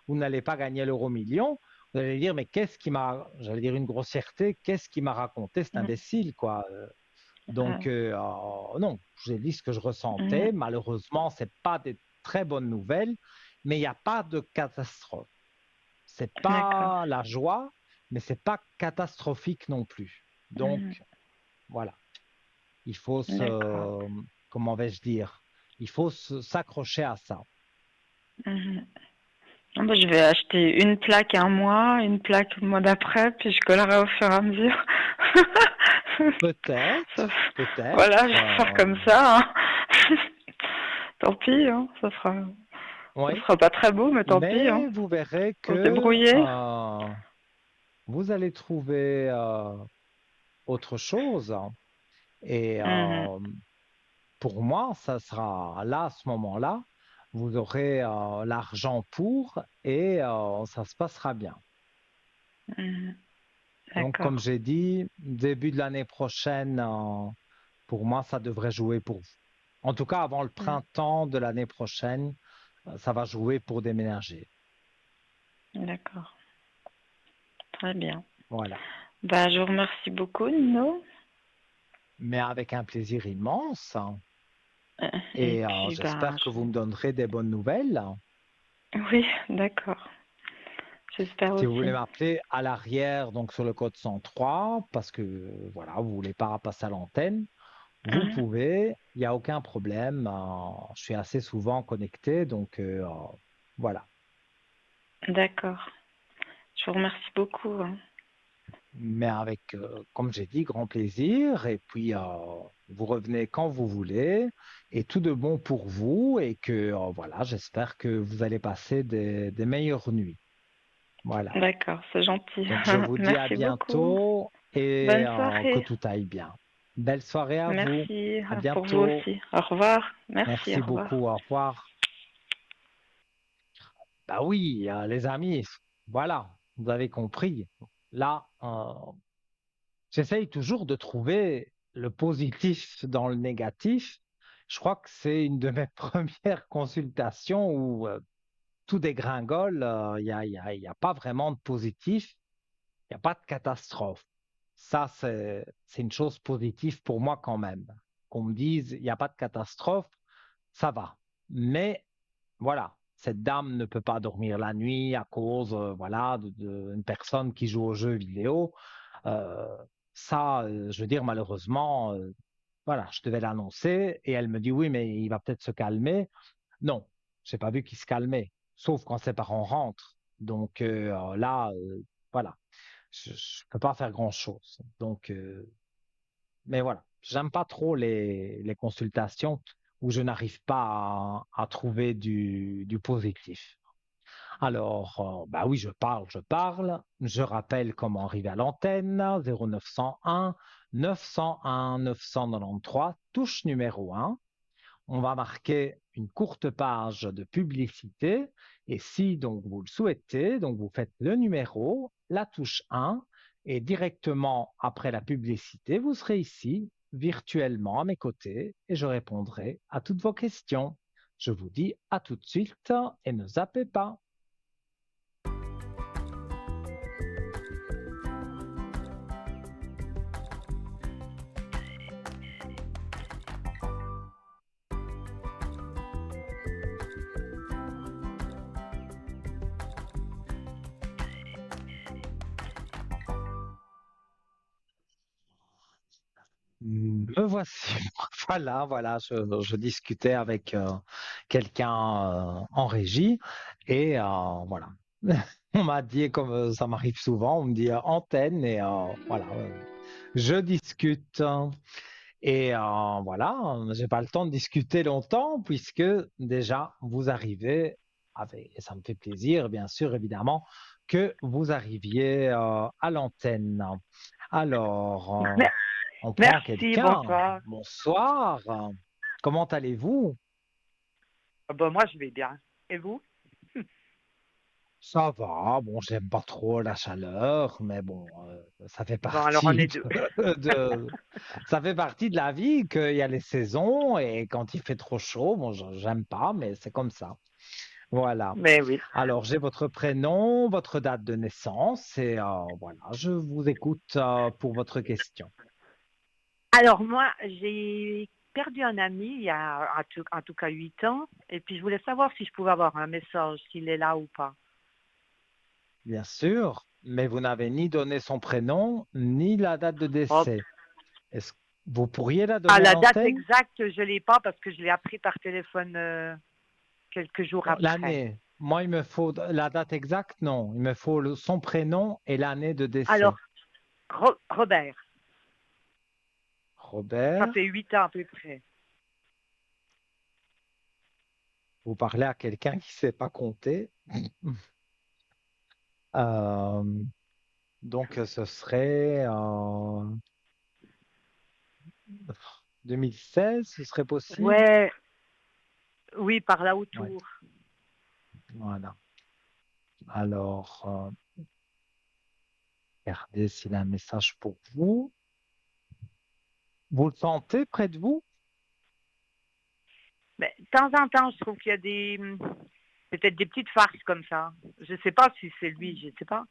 vous n'allez pas gagner l'euro-million, vous allez dire, mais j'allais dire une grossièreté, qu'est-ce qui m'a raconté cet imbécile, quoi. Donc, ouais, non, j'ai dit ce que je ouais. ressentais. Malheureusement, c'est pas des très bonnes nouvelles, mais il n'y a pas de catastrophe. C'est D'accord. pas la joie, mais c'est pas catastrophique non plus. Mhm. Donc, voilà. Il faut D'accord. comment vais-je dire? Il faut s'accrocher à ça. Mhm. Ah bah, je vais acheter une plaque un mois, une plaque le mois d'après, puis je collerai au fur et à mesure. Ça- Peut-être, peut-être. Voilà, je vais faire comme ça, hein. Tant pis, hein. Ça Oui, sera pas très beau, mais tant pis, hein. mais vous verrez Faut se que débrouiller. vous allez trouver autre chose. Et Mhm. pour moi, ça sera là, à ce moment-là, vous aurez l'argent pour et ça se passera bien. Mhm. Donc, comme D'accord. j'ai dit, début de l'année prochaine, pour moi, ça devrait jouer pour vous. En tout cas, avant le Mhm. printemps de l'année prochaine, ça va jouer pour déménager. D'accord. Très bien. Voilà. Bah, je vous remercie beaucoup, Nino. Mais avec un plaisir immense, hein. Et Et puis, bah, j'espère que vous me donnerez des bonnes nouvelles. oui, d'accord. J'espère Si vous voulez aussi. m'appeler à l'arrière, donc sur le code 103, parce que voilà, vous voulez pas passer à l'antenne, vous Mhm. pouvez, il n'y a aucun problème. Je suis assez souvent connecté, donc voilà. D'accord. Je vous remercie beaucoup, hein. Mais avec, comme j'ai dit, grand plaisir. Et puis, vous revenez quand vous voulez. Et tout de bon pour vous. Et que, voilà, j'espère que vous allez passer des meilleures nuits. Voilà. D'accord, c'est gentil. Donc, je vous dis à Merci beaucoup. bientôt et Bonne que soirée. tout aille bien. Belle soirée à vous. Merci À pour vous bientôt. aussi. Au revoir. Merci, au Merci revoir. beaucoup. Au revoir. Bah oui, les amis, voilà, vous avez compris. Là, j'essaye toujours de trouver le positif dans le négatif. Je crois que c'est une de mes premières consultations où tout dégringole. Il y a pas vraiment de positif. Il n'y a pas de catastrophe. Ça, c'est une chose positive pour moi quand même. Qu'on me dise, il n'y a pas de catastrophe, ça va. Mais voilà, cette dame ne peut pas dormir la nuit à cause, voilà, d'une personne qui joue aux jeux vidéo. Euh, Ça, je veux dire, malheureusement, voilà, je devais l'annoncer et elle me dit oui, mais il va peut-être se calmer. Non, j'ai pas vu qu'il se calmait, sauf quand ses parents rentrent. Donc là, voilà, je ne peux pas faire grand-chose. Donc, mais voilà, j'aime pas trop les consultations où je n'arrive pas à trouver du positif. Alors, bah oui, je parle. Je rappelle comment arriver à l'antenne, 0901 901 993, touche numéro 1. On va marquer une courte page de publicité et si donc vous le souhaitez, donc vous faites le numéro, la touche 1 et directement après la publicité, vous serez ici virtuellement à mes côtés et je répondrai à toutes vos questions. Je vous dis à tout de suite et ne zappez pas. Me voici. Voilà, je discutais avec quelqu'un en régie et voilà. On m'a dit, comme ça m'arrive souvent, on me dit antenne et voilà, je discute et voilà, j'ai pas le temps de discuter longtemps puisque déjà vous arrivez et ça me fait plaisir, bien sûr, évidemment, que vous arriviez à l'antenne. Alors, on prend Merci, quelqu'un. bonsoir. Bonsoir. Comment allez-vous? Ah bah, moi, je vais bien. Et vous? Ça va. Bon, j'aime pas trop la chaleur, mais bon, ça fait Bon, alors on partie est deux. de, ça fait partie de la vie qu'il y a les saisons et quand il fait trop chaud, bon, j'aime pas, mais c'est comme ça. Voilà. Mais oui. Alors, j'ai votre prénom, votre date de naissance et voilà, je vous écoute pour votre question. Alors moi, j'ai perdu un ami il y a en tout cas 8 ans. Et puis je voulais savoir si je pouvais avoir un message, s'il est là ou pas. Bien sûr, mais vous n'avez ni donné son prénom, ni la date de Oh, décès. Est-ce que vous pourriez la ah, donner à la date l'antenne? exacte, je ne l'ai pas parce que je l'ai appris par téléphone quelques jours Bon, après. l'année. Moi, il me faut la date exacte, non. Il me faut son prénom et l'année de Alors, décès. Robert, ça Robert, fait 8 ans à peu près. vous parlez à quelqu'un qui ne sait pas compter. Euh, donc, ce serait 2016, ce serait possible? Ouais, oui, par là Oui, autour. voilà. Alors, regardez s'il a un message pour vous. Vous le sentez près de vous? Mais de temps en temps, je trouve qu'il y a peut-être des petites farces comme ça. Je ne sais pas si c'est lui, je ne sais pas.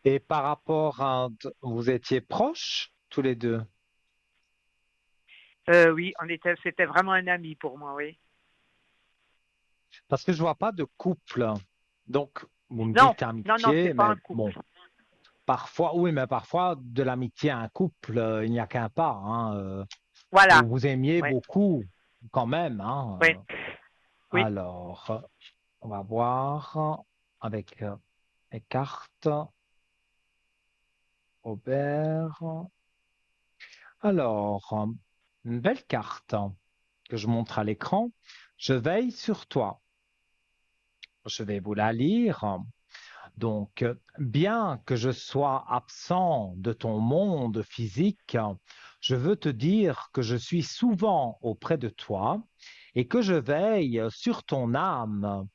Et par rapport à, vous étiez proches tous les deux? Oui, c'était vraiment un ami pour moi, oui. Parce que je vois pas de couple. Donc, vous me Non, dites non, amitié, c'est pas mais un couple. bon, parfois, oui, mais parfois, de l'amitié à un couple, il n'y a qu'un pas, hein. Voilà, Vous vous aimiez oui, beaucoup quand même, oui, hein. oui. Alors, on va voir avec les cartes. Robert. Alors, une belle carte que je montre à l'écran. Je veille sur toi. Je vais vous la lire. Donc, bien que je sois absent de ton monde physique, je veux te dire que je suis souvent auprès de toi et que je veille sur ton âme.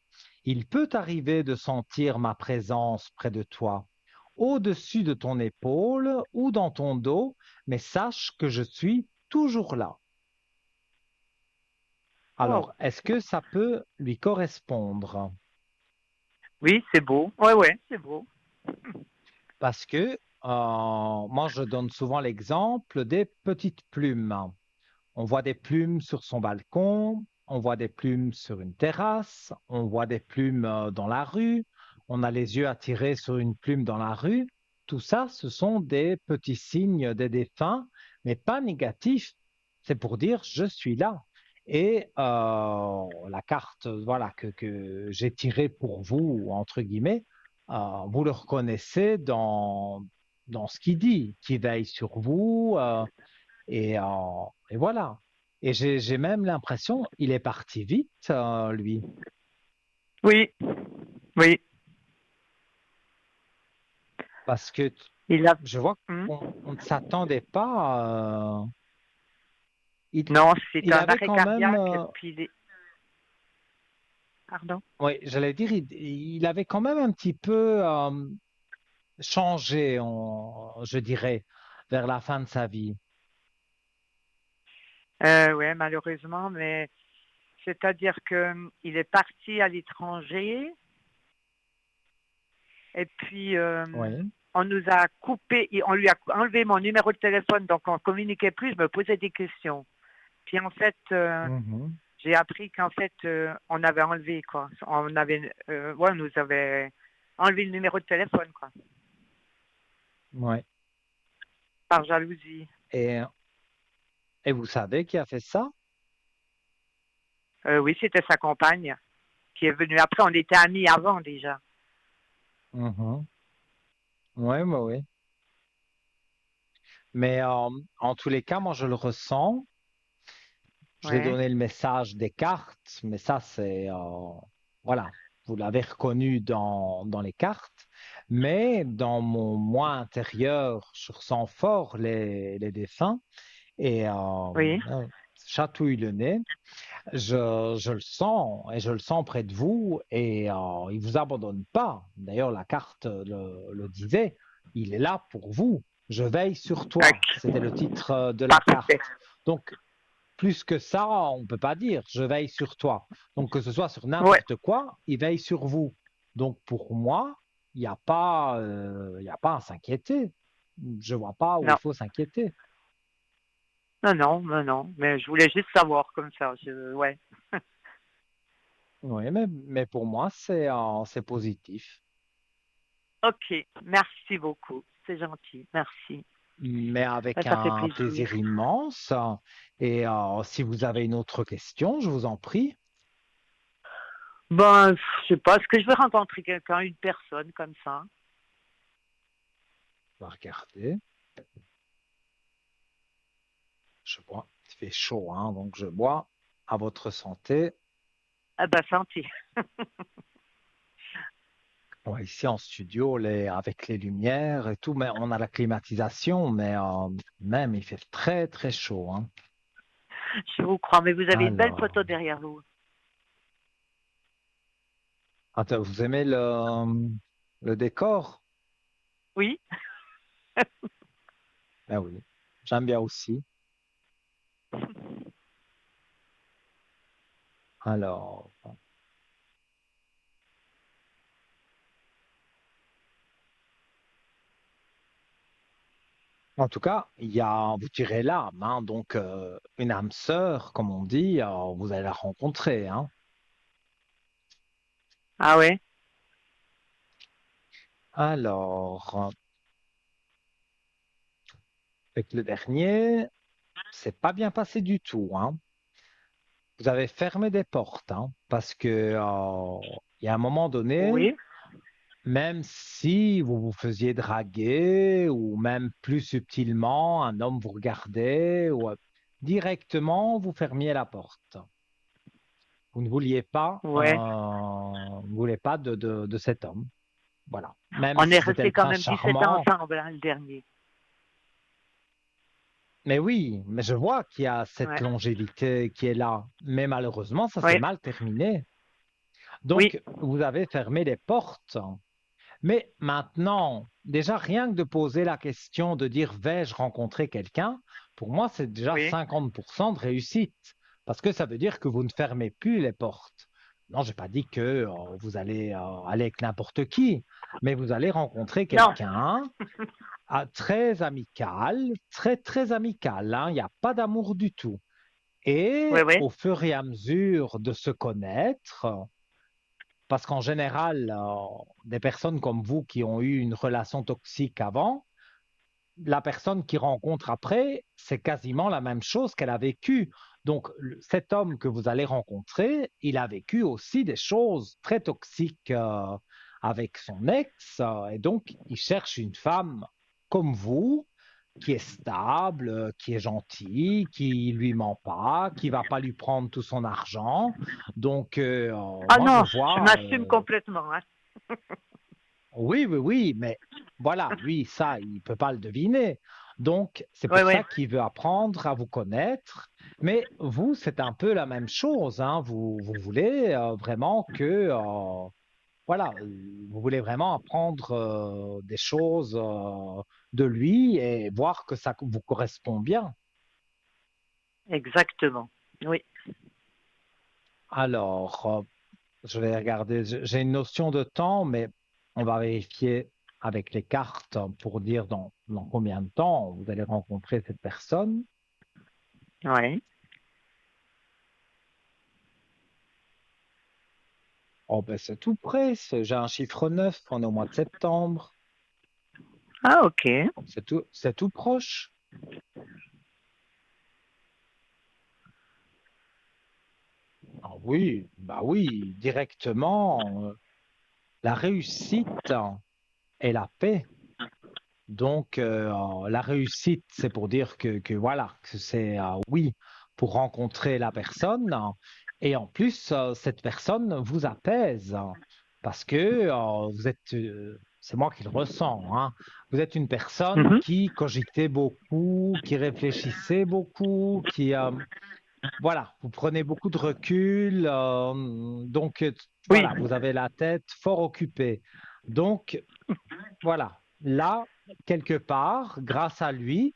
Il peut arriver de sentir ma présence près de toi, au-dessus de ton épaule ou dans ton dos, mais sache que je suis toujours là. Oh, Alors, est-ce que ça peut lui correspondre? oui, c'est beau. Oui, oui, c'est beau. Parce que moi, je donne souvent l'exemple des petites plumes. On voit des plumes sur son balcon, on voit des plumes sur une terrasse, on voit des plumes dans la rue, on a les yeux attirés sur une plume dans la rue. Tout ça, ce sont des petits signes des défunts, mais pas négatifs. C'est pour dire je suis là. Et la carte voilà, que j'ai tirée pour vous, entre guillemets, vous le reconnaissez dans ce qu'il dit, qui veille sur vous. Et voilà. Et j'ai même l'impression, il est parti vite, lui. Oui, oui. Parce que Il a. je vois Hmm. qu'on ne s'attendait pas. Il, Non, c'est il un avait arrêt quand même, cardiaque. Et puis, pardon. oui, j'allais dire, il avait quand même un petit peu changé, je dirais, vers la fin de sa vie. Ouais, malheureusement, mais c'est-à-dire que il est parti à l'étranger et puis Oui. on nous a coupé, on lui a enlevé mon numéro de téléphone, donc on communiquait plus. Je me posais des questions. Puis en fait, Mhm. j'ai appris qu'en fait, on avait enlevé quoi. On avait, ouais, on nous avait enlevé le numéro de téléphone quoi, Ouais. par jalousie. Et, et vous savez qui a fait ça? Oui, c'était sa compagne qui est venue. Après, on était amis avant déjà. Mhm. Oui, oui, oui. Mais en tous les cas, moi, je le ressens. Je l'ai Ouais, donné le message des cartes, mais ça, voilà, vous l'avez reconnu dans les cartes. Mais dans mon moi intérieur, je ressens fort les défunts et oui, chatouille le nez. Je le sens et je le sens près de vous et il vous abandonne pas. D'ailleurs, la carte le disait, il est là pour vous. Je veille sur toi. ok, C'était le titre de la parfait. carte. Donc, plus que ça, on ne peut pas dire, je veille sur toi. Donc, que ce soit sur Ouais, n'importe quoi, il veille sur vous. Donc, pour moi, il y a pas à s'inquiéter. Je vois pas où il non, faut s'inquiéter. non, non, non, non. Mais je voulais juste savoir comme ça. Ouais. Oui, mais pour moi, c'est positif. Ok, merci beaucoup. C'est gentil, merci. Mais Ben, avec ça fait un plaisir. plaisir immense. Et si vous avez une autre question, je vous en prie. Ben, je sais pas, est-ce que je vais rencontrer quelqu'un, une personne comme ça? On va regarder. Je bois. Il fait chaud, hein, donc je bois. À votre santé. Ah ben, santé. Ouais, ici en studio, avec les lumières et tout, mais on a la climatisation, mais même il fait très très chaud, hein. Je vous crois, mais vous avez une belle Alors, photo derrière vous. attends, vous aimez le décor? Oui? Ben oui, j'aime bien aussi. Alors, en tout cas, vous tirez l'âme, hein, donc une âme sœur, comme on dit, vous allez la rencontrer, hein. Ah ouais? Alors, avec le dernier, c'est pas bien passé du tout, hein. Vous avez fermé des portes, hein, parce que il y a un moment donné, Oui? même si vous vous faisiez draguer ou même plus subtilement, un homme vous regardait ou directement vous fermiez la porte. Vous ne vouliez pas, Ouais. vous voulez pas de cet homme. Voilà. Même On est si c'était resté le quand prince même 17 ans charmant. ensemble, hein, le dernier. Mais oui, mais je vois qu'il y a cette Ouais. longévité qui est là. Mais malheureusement, ça s'est Oui. mal terminé. Oui. Donc, vous avez fermé les portes. Mais maintenant, déjà, rien que de poser la question de dire vais-je rencontrer quelqu'un, pour moi, c'est déjà Oui. 50% de réussite. Parce que ça veut dire que vous ne fermez plus les portes. Non, je n'ai pas dit que vous allez aller avec n'importe qui, mais vous allez rencontrer Non. quelqu'un très amical, très, très amical, hein. Il n'y a pas d'amour du tout. Oui, Et oui. au fur et à mesure de se connaître, parce qu'en général, des personnes comme vous qui ont eu une relation toxique avant, la personne qui rencontre après, c'est quasiment la même chose qu'elle a vécu. Donc, cet homme que vous allez rencontrer, il a vécu aussi des choses très toxiques avec son ex, et donc il cherche une femme comme vous, qui est stable, qui est gentil, qui lui ment pas, qui va pas lui prendre tout son argent. Donc, Ah moi, je non, je vois, m'assume complètement. Hein. oui, oui, oui, mais voilà, lui, ça, il peut pas le deviner. Donc, c'est Oui, pour oui, ça qu'il veut apprendre à vous connaître. Mais vous, c'est un peu la même chose, hein. Vous voulez vraiment que, voilà, vous voulez vraiment apprendre des choses de lui et voir que ça vous correspond bien. exactement. Oui. Alors, je vais regarder, j'ai une notion de temps, mais on va vérifier avec les cartes pour dire dans combien de temps vous allez rencontrer cette personne. Oui. Oh, ben c'est tout près, j'ai un chiffre 9. On est au mois de septembre, Ah, ok. c'est tout proche. Ah oui, bah oui, directement, la réussite et la paix. Donc, la réussite, c'est pour dire que voilà, que c'est oui, pour rencontrer la personne. Et en plus, cette personne vous apaise parce que vous êtes, c'est moi qui le ressens, hein, vous êtes une personne Mhm. qui cogitait beaucoup, qui réfléchissait beaucoup, qui, voilà, vous prenez beaucoup de recul. Donc, Oui, voilà, vous avez la tête fort occupée. Donc, voilà, là, quelque part, grâce à lui,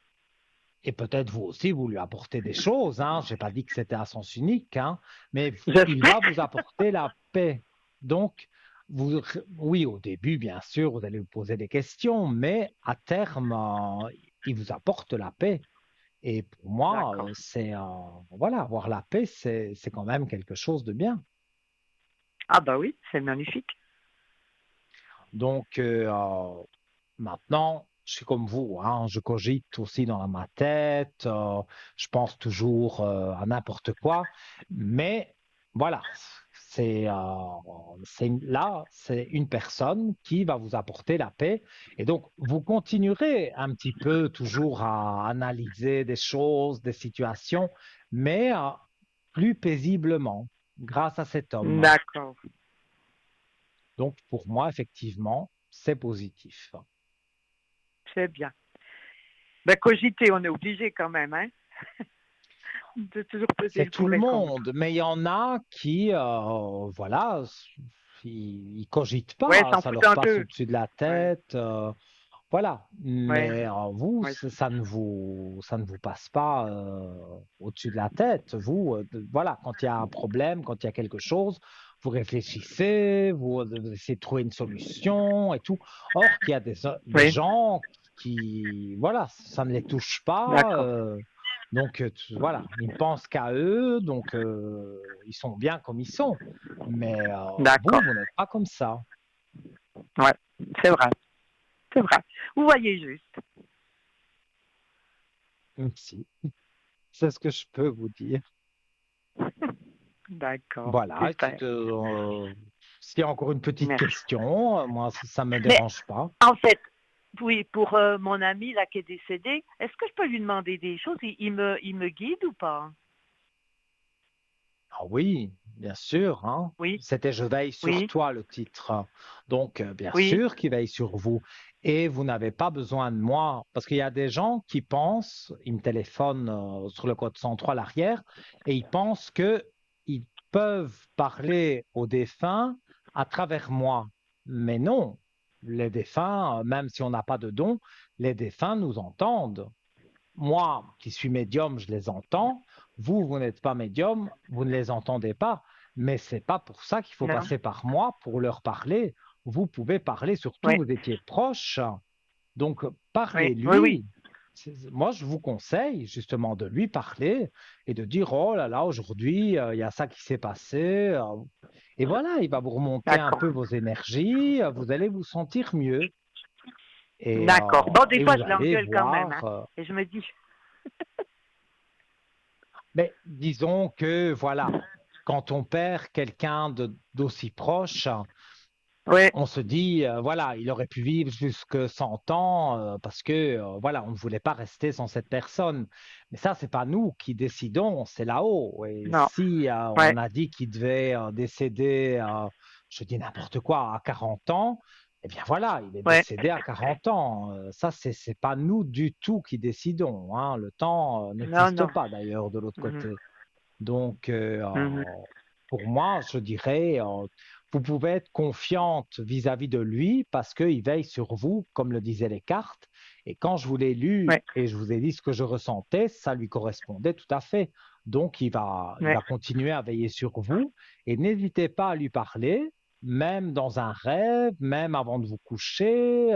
et peut-être vous aussi, vous lui apportez des choses, hein, je n'ai pas dit que c'était à sens unique, hein, mais il va j'espère. vous apporter la paix. Donc, vous, oui, au début, bien sûr, vous allez vous poser des questions, mais à terme, il vous apporte la paix. Et pour moi, D'accord. voilà, avoir la paix, c'est quand même quelque chose de bien. Ah bah oui, c'est magnifique. Donc, maintenant, je suis comme vous, hein, je cogite aussi dans ma tête, je pense toujours à n'importe quoi, mais voilà, c'est là, c'est une personne qui va vous apporter la paix, et donc vous continuerez un petit peu toujours à analyser des choses, des situations, mais plus paisiblement, grâce à cet homme. D'accord. Donc pour moi, effectivement, c'est positif. C'est bien. Ben, cogiter, on est obligé quand même, hein, de toujours peser C'est le tout pour le et le contre. monde, mais il y en a qui, voilà, ils cogitent Ouais, pas, s'en ça foutent leur un passe peu. au-dessus de la Ouais, tête, voilà. ouais, Mais vous, ouais. ça ne vous passe pas au-dessus de la tête. Vous, voilà, quand il y a un problème, quand il y a quelque chose, vous réfléchissez, vous essayez de trouver une solution et tout. Or, qu'il y a des Oui, gens qui, voilà, ça ne les touche pas. d'accord. Donc, voilà, ils ne pensent qu'à eux, donc ils sont bien comme ils sont. Mais D'accord. vous n'êtes pas comme ça. Ouais, c'est vrai, c'est vrai. Vous voyez juste. Si, c'est ce que je peux vous dire. D'accord, Voilà, super. écoute, s'il y a encore une petite Merci. question, moi, ça ne me Mais dérange pas. en fait, oui, pour mon ami là qui est décédé, est-ce que je peux lui demander des choses? Il me guide ou pas? Ah oui, bien sûr, hein. Oui, C'était Je veille sur oui, toi, le titre. Donc, bien oui. sûr qu'il veille sur vous. Et vous n'avez pas besoin de moi, parce qu'il y a des gens qui pensent, ils me téléphonent sur le code 103 à l'arrière, et ils pensent que ils peuvent parler aux défunts à travers moi. Mais non, les défunts, même si on n'a pas de don, les défunts nous entendent. Moi, qui suis médium, je les entends. Vous, vous n'êtes pas médium, vous ne les entendez pas. Mais c'est pas pour ça qu'il faut Non. passer par moi pour leur parler. Vous pouvez parler, surtout Oui, vous étiez proche. Donc, oui, oui, oui. parlez-lui. Moi, je vous conseille justement de lui parler et de dire, oh là là, aujourd'hui, il y a ça qui s'est passé. Et voilà, il va vous remonter un D'accord. peu vos énergies. Vous allez vous sentir mieux. D'accord. Bon, des Et fois, vous je allez l'engueule quand même, hein. voir. Et je me dis, Mais disons que, voilà, quand on perd quelqu'un d'aussi proche, Oui, on se dit, voilà, il aurait pu vivre jusque 100 ans parce que, voilà, on ne voulait pas rester sans cette personne. Mais ça, c'est pas nous qui décidons, c'est là-haut. Et non, si ouais, on a dit qu'il devait décéder, je dis n'importe quoi, à 40 ans, eh bien voilà, il est ouais, décédé à 40 ans. Ça, c'est pas nous du tout qui décidons, hein. Le temps non, n'existe non. pas d'ailleurs de l'autre Mhm, côté. Donc, mhm, pour moi, je dirais, vous pouvez être confiante vis-à-vis de lui parce qu'il veille sur vous, comme le disaient les cartes. Et quand je vous l'ai lu ouais, et je vous ai dit ce que je ressentais, ça lui correspondait tout à fait. Donc, il ouais, va continuer à veiller sur vous et n'hésitez pas à lui parler, même dans un rêve, même avant de vous coucher,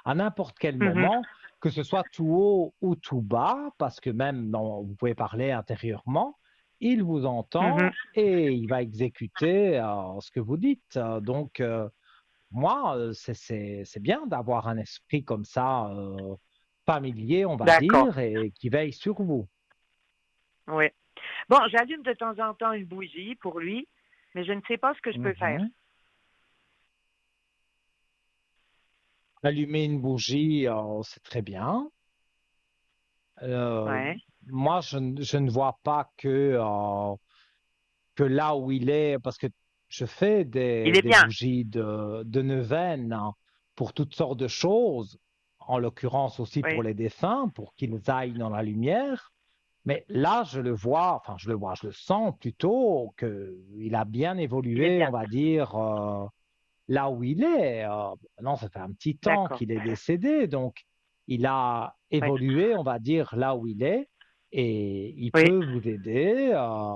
à n'importe quel mhm, moment, que ce soit tout haut ou tout bas, parce que même vous pouvez parler intérieurement, il vous mhm. entend et il va exécuter ce que vous dites. Donc, moi, c'est bien d'avoir un esprit comme ça, familier, on va D'accord, dire, et qui veille sur vous. oui. Bon, j'allume de temps en temps une bougie pour lui, mais je ne sais pas ce que je peux faire. Mhm. Allumer une bougie, c'est très bien. Euh, Ouais. moi, je ne vois pas que là où il est, parce que je fais Il est des bien. bougies de neuvaine hein, pour toutes sortes de choses, en l'occurrence aussi pour Oui, les défunts, pour qu'ils aillent dans la lumière. Mais là, je le vois, enfin, je le vois, je le sens plutôt qu'il a bien il est évolué, bien. on va dire, là où il est. Non, ça fait un petit temps D'accord. qu'il est décédé, donc il a Oui, évolué, on va dire, là où il est, et il oui. peut vous aider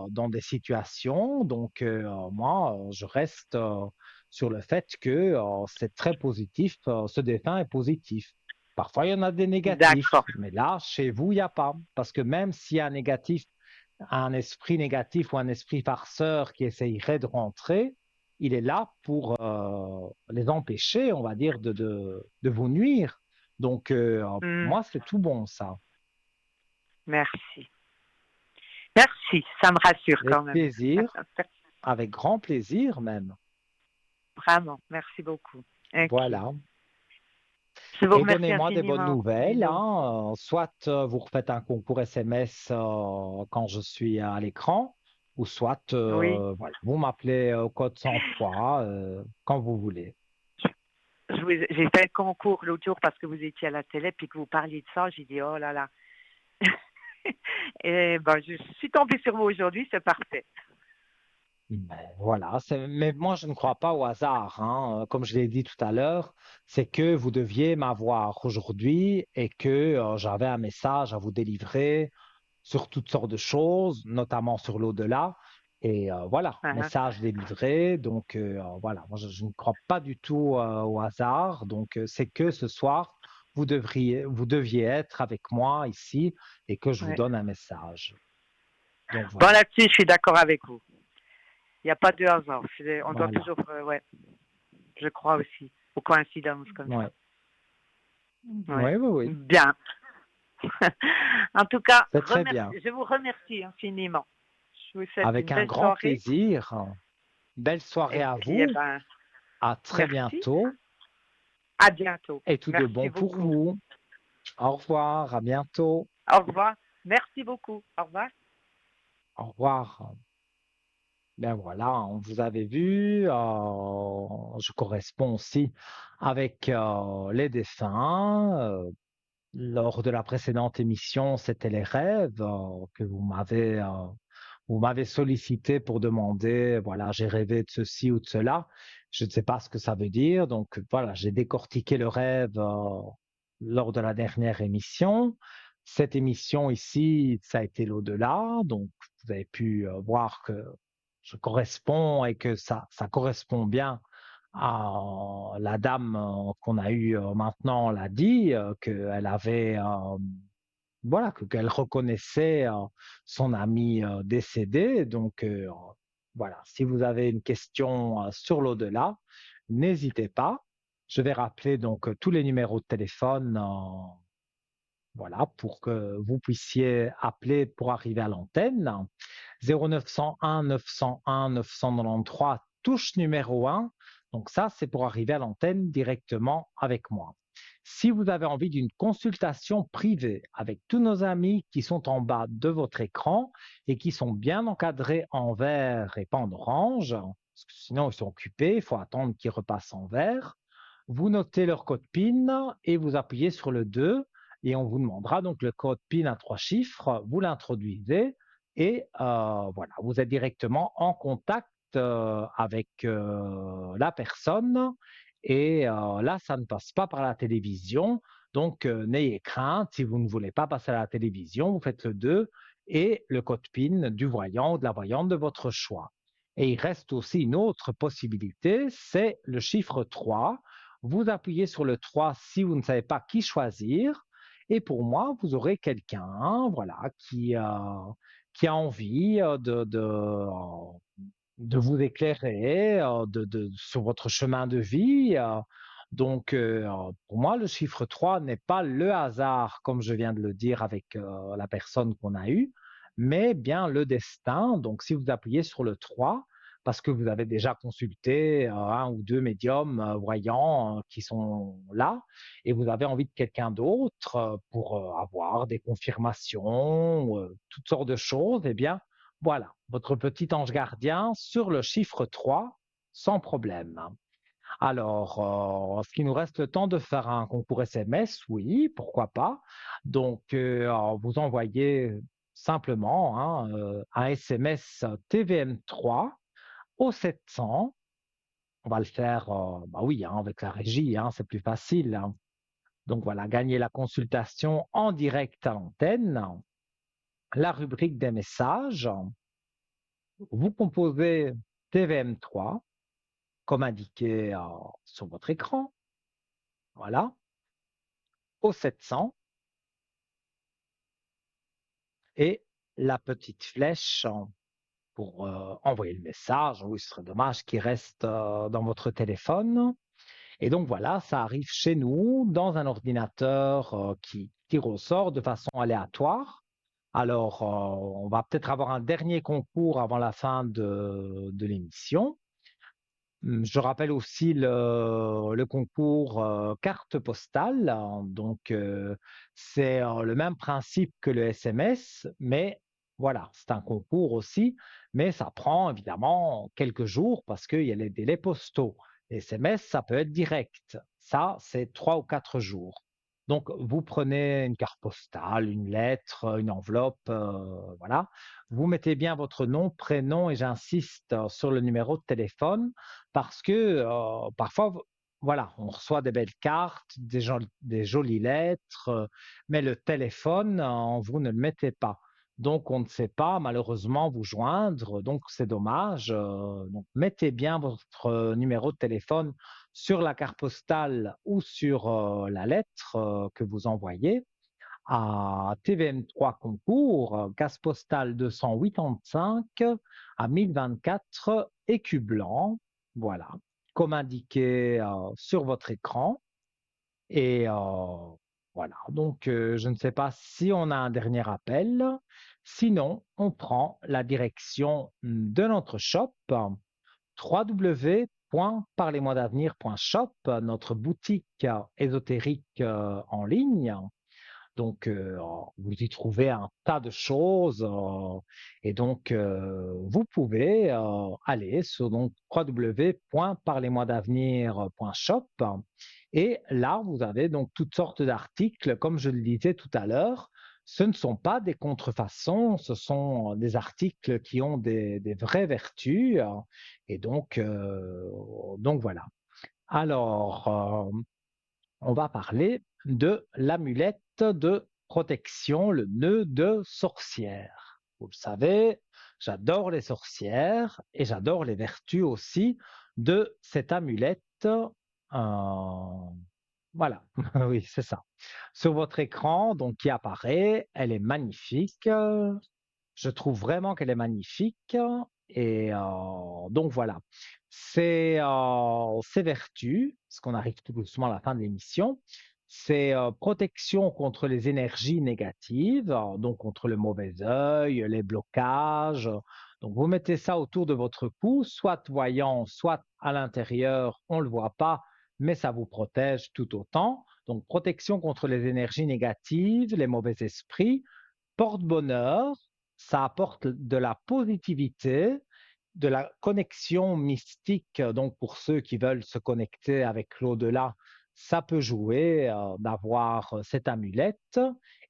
dans des situations. Donc, moi, je reste sur le fait que c'est très positif, ce défunt est positif. Parfois, il y en a des négatifs, D'accord. mais là, chez vous, il n'y a pas. Parce que même s'il y a un esprit négatif ou un esprit farceur qui essayerait de rentrer, il est là pour les empêcher, on va dire, de vous nuire. Donc, Hmm, moi, c'est tout bon, ça. merci. Merci, ça me rassure Avec quand même. plaisir, avec grand plaisir même. Vraiment, merci beaucoup. Ok. Voilà. Je vous Et remercie donnez-moi des bonnes infiniment, nouvelles, Lino. hein. Soit vous refaites un concours SMS quand je suis à l'écran, ou soit Oui, voilà, vous m'appelez au code 103 quand vous voulez. j'ai fait un concours l'autre jour parce que vous étiez à la télé puis que vous parliez de ça. J'ai dit, oh là là. Et ben, je suis tombée sur vous aujourd'hui, c'est parfait. Ben, voilà, mais moi je ne crois pas au hasard, hein. Comme je l'ai dit tout à l'heure, c'est que vous deviez m'avoir aujourd'hui et que j'avais un message à vous délivrer sur toutes sortes de choses, notamment sur l'au-delà. Et voilà, Uh-huh. message délivré. Donc voilà, moi je ne crois pas du tout au hasard. Donc c'est que ce soir, vous deviez être avec moi ici et que je vous Ouais. donne un message. Donc Bon, voilà, là-dessus, je suis d'accord avec vous. Il n'y a pas de hasard. On doit voilà, toujours, ouais, je crois aussi, aux coïncidences comme ça. ouais. Ouais. Oui, oui, oui. Bien. En tout cas, C'est très bien. je vous remercie infiniment. Je vous souhaite Avec une un belle grand soirée. plaisir. Belle soirée Et à puis, eh vous. ben, À très merci. bientôt À bientôt. et tout de Merci bon pour beaucoup. vous. Au revoir, à bientôt. Au revoir. Merci beaucoup. Au revoir. Au revoir. Ben voilà, on vous avait vu. Je corresponds aussi avec les défunts. Lors de la précédente émission, c'était les rêves que vous m'avez sollicité pour demander, voilà, j'ai rêvé de ceci ou de cela. Je ne sais pas ce que ça veut dire. Donc voilà, j'ai décortiqué le rêve lors de la dernière émission. Cette émission ici, ça a été l'au-delà. Donc vous avez pu voir que je corresponds et que ça correspond bien à la dame qu'on a eue maintenant l'a dit, qu'elle avait voilà, qu'elle reconnaissait son ami décédé. Donc, voilà, si vous avez une question sur l'au-delà, n'hésitez pas. Je vais rappeler donc tous les numéros de téléphone, voilà, pour que vous puissiez appeler pour arriver à l'antenne. 0901 901 993, touche numéro 1. Donc ça, c'est pour arriver à l'antenne directement avec moi. Si vous avez envie d'une consultation privée avec tous nos amis qui sont en bas de votre écran et qui sont bien encadrés en vert et pas en orange, parce que sinon ils sont occupés, il faut attendre qu'ils repassent en vert, vous notez leur code PIN et vous appuyez sur le 2 et on vous demandera donc le code PIN à 3 chiffres, vous l'introduisez et voilà, vous êtes directement en contact avec la personne et là, ça ne passe pas par la télévision. Donc, n'ayez crainte, si vous ne voulez pas passer à la télévision, vous faites le 2 et le code PIN du voyant ou de la voyante de votre choix. Et il reste aussi une autre possibilité, c'est le chiffre 3. Vous appuyez sur le 3 si vous ne savez pas qui choisir. Et pour moi, vous aurez quelqu'un voilà, qui a envie de vous éclairer sur votre chemin de vie. Donc, pour moi, le chiffre 3 n'est pas le hasard, comme je viens de le dire avec la personne qu'on a eue, mais bien le destin. Donc, si vous appuyez sur le 3, parce que vous avez déjà consulté un ou deux médiums voyants qui sont là, et vous avez envie de quelqu'un d'autre pour avoir des confirmations, toutes sortes de choses, eh bien, voilà, votre petit ange gardien sur le chiffre 3, sans problème. Alors, est-ce qu'il nous reste le temps de faire un concours SMS? Oui, pourquoi pas. Donc, vous envoyez simplement un SMS TVM3 au 700. On va le faire, bah oui, avec la régie, c'est plus facile. Donc voilà, gagner la consultation en direct à l'antenne, la rubrique des messages. Vous composez TVM3, comme indiqué sur votre écran, voilà, au 700, et la petite flèche pour envoyer le message. Oui, ce serait dommage qu'il reste dans votre téléphone. Et donc voilà, ça arrive chez nous dans un ordinateur qui tire au sort de façon aléatoire. Alors, on va peut-être avoir un dernier concours avant la fin de l'émission. Je rappelle aussi le concours carte postale. Donc, c'est le même principe que le SMS, mais voilà, c'est un concours aussi, mais ça prend évidemment quelques jours parce qu'il y a les délais postaux. Les SMS, ça peut être direct. Ça, c'est 3 ou 4 jours. Donc, vous prenez une carte postale, une lettre, une enveloppe, voilà. Vous mettez bien votre nom, prénom et j'insiste sur le numéro de téléphone parce que parfois, voilà, on reçoit des belles cartes, des jolies lettres, mais le téléphone, vous ne le mettez pas. Donc, on ne sait pas malheureusement vous joindre, donc c'est dommage. Donc, mettez bien votre numéro de téléphone sur la carte postale ou sur la lettre que vous envoyez à TVM3 concours, case postale 285 à 1024 Écu Blanc. Voilà, comme indiqué sur votre écran. Et voilà, donc je ne sais pas si on a un dernier appel. Sinon, on prend la direction de notre shop, www.parlez-moi-d'avenir.shop, notre boutique ésotérique en ligne. Donc, vous y trouvez un tas de choses et donc vous pouvez aller sur donc www.parlez-moi-d'avenir.shop et là, vous avez donc toutes sortes d'articles. Comme je le disais tout à l'heure, ce ne sont pas des contrefaçons, ce sont des articles qui ont des vraies vertus et donc voilà. Alors, on va parler de l'amulette de protection, le nœud de sorcière. Vous le savez, j'adore les sorcières et j'adore les vertus aussi de cette amulette. Voilà, oui, c'est ça. Sur votre écran, donc qui apparaît, elle est magnifique. Je trouve vraiment qu'elle est magnifique. Et donc voilà, ces vertus, parce qu'on arrive tout doucement à la fin de l'émission, c'est protection contre les énergies négatives, donc contre le mauvais œil, les blocages. Donc vous mettez ça autour de votre cou, soit voyant, soit à l'intérieur, on ne le voit pas, mais ça vous protège tout autant. Donc protection contre les énergies négatives, les mauvais esprits, porte-bonheur, ça apporte de la positivité, de la connexion mystique. Donc, pour ceux qui veulent se connecter avec l'au-delà, ça peut jouer d'avoir cette amulette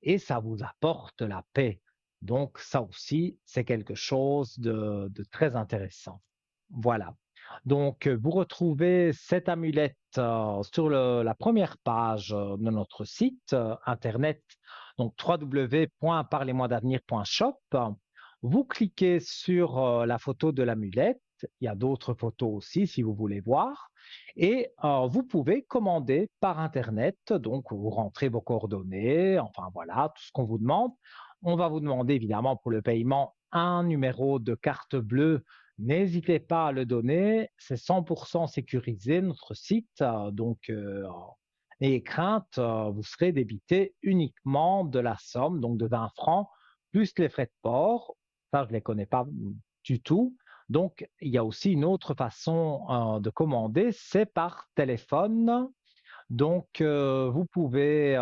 et ça vous apporte la paix. Donc, ça aussi, c'est quelque chose de très intéressant. Voilà. Donc, vous retrouvez cette amulette sur la première page de notre site internet, donc www.parlez-moi-d'avenir.shop. Vous cliquez sur la photo de l'amulette. Il y a d'autres photos aussi si vous voulez voir. Et vous pouvez commander par Internet. Donc, vous rentrez vos coordonnées, enfin voilà, tout ce qu'on vous demande. On va vous demander évidemment pour le paiement un numéro de carte bleue. N'hésitez pas à le donner. C'est 100% sécurisé, notre site. Donc, n'ayez crainte, vous serez débité uniquement de la somme, donc de 20 francs, plus les frais de port. Ça, je ne les connais pas du tout. Donc, il y a aussi une autre façon de commander, c'est par téléphone. Donc, vous pouvez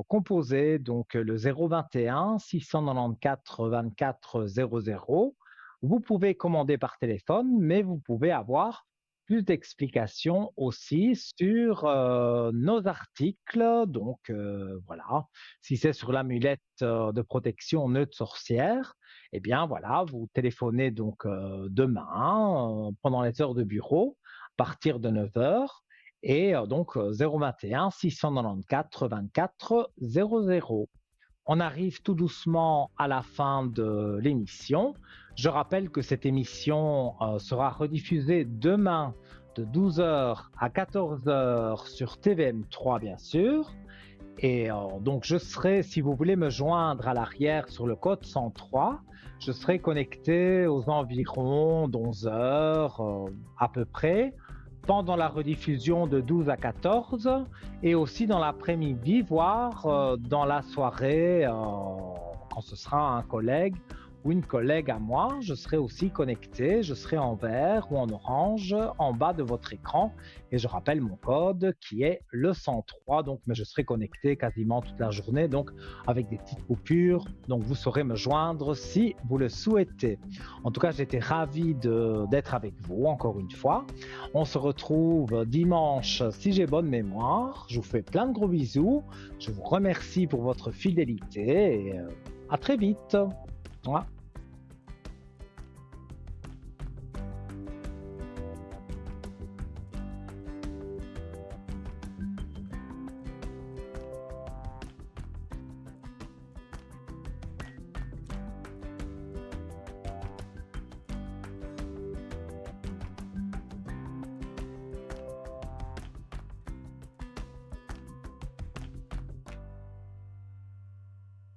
composer donc, le 021 694 24 00. Vous pouvez commander par téléphone, mais vous pouvez avoir plus d'explications aussi sur nos articles. Donc, voilà, si c'est sur l'amulette de protection nœud de sorcière, eh bien, voilà, vous téléphonez donc demain pendant les heures de bureau, à partir de 9 heures, et donc 021 694 24 00. On arrive tout doucement à la fin de l'émission. Je rappelle que cette émission sera rediffusée demain de 12 h à 14 h sur TVM3, bien sûr. Et donc, je serai, si vous voulez me joindre à l'arrière sur le code 103, je serai connecté aux environs d'11 h à peu près, pendant la rediffusion de 12 à 14 et aussi dans l'après-midi, voire dans la soirée, quand ce sera un collègue ou une collègue à moi, je serai aussi connecté, je serai en vert ou en orange en bas de votre écran et je rappelle mon code qui est le 103, donc, mais je serai connecté quasiment toute la journée, donc avec des petites coupures, donc vous saurez me joindre si vous le souhaitez. En tout cas, j'étais ravi d'être avec vous encore une fois. On se retrouve dimanche si j'ai bonne mémoire. Je vous fais plein de gros bisous. Je vous remercie pour votre fidélité et à très vite. Voilà.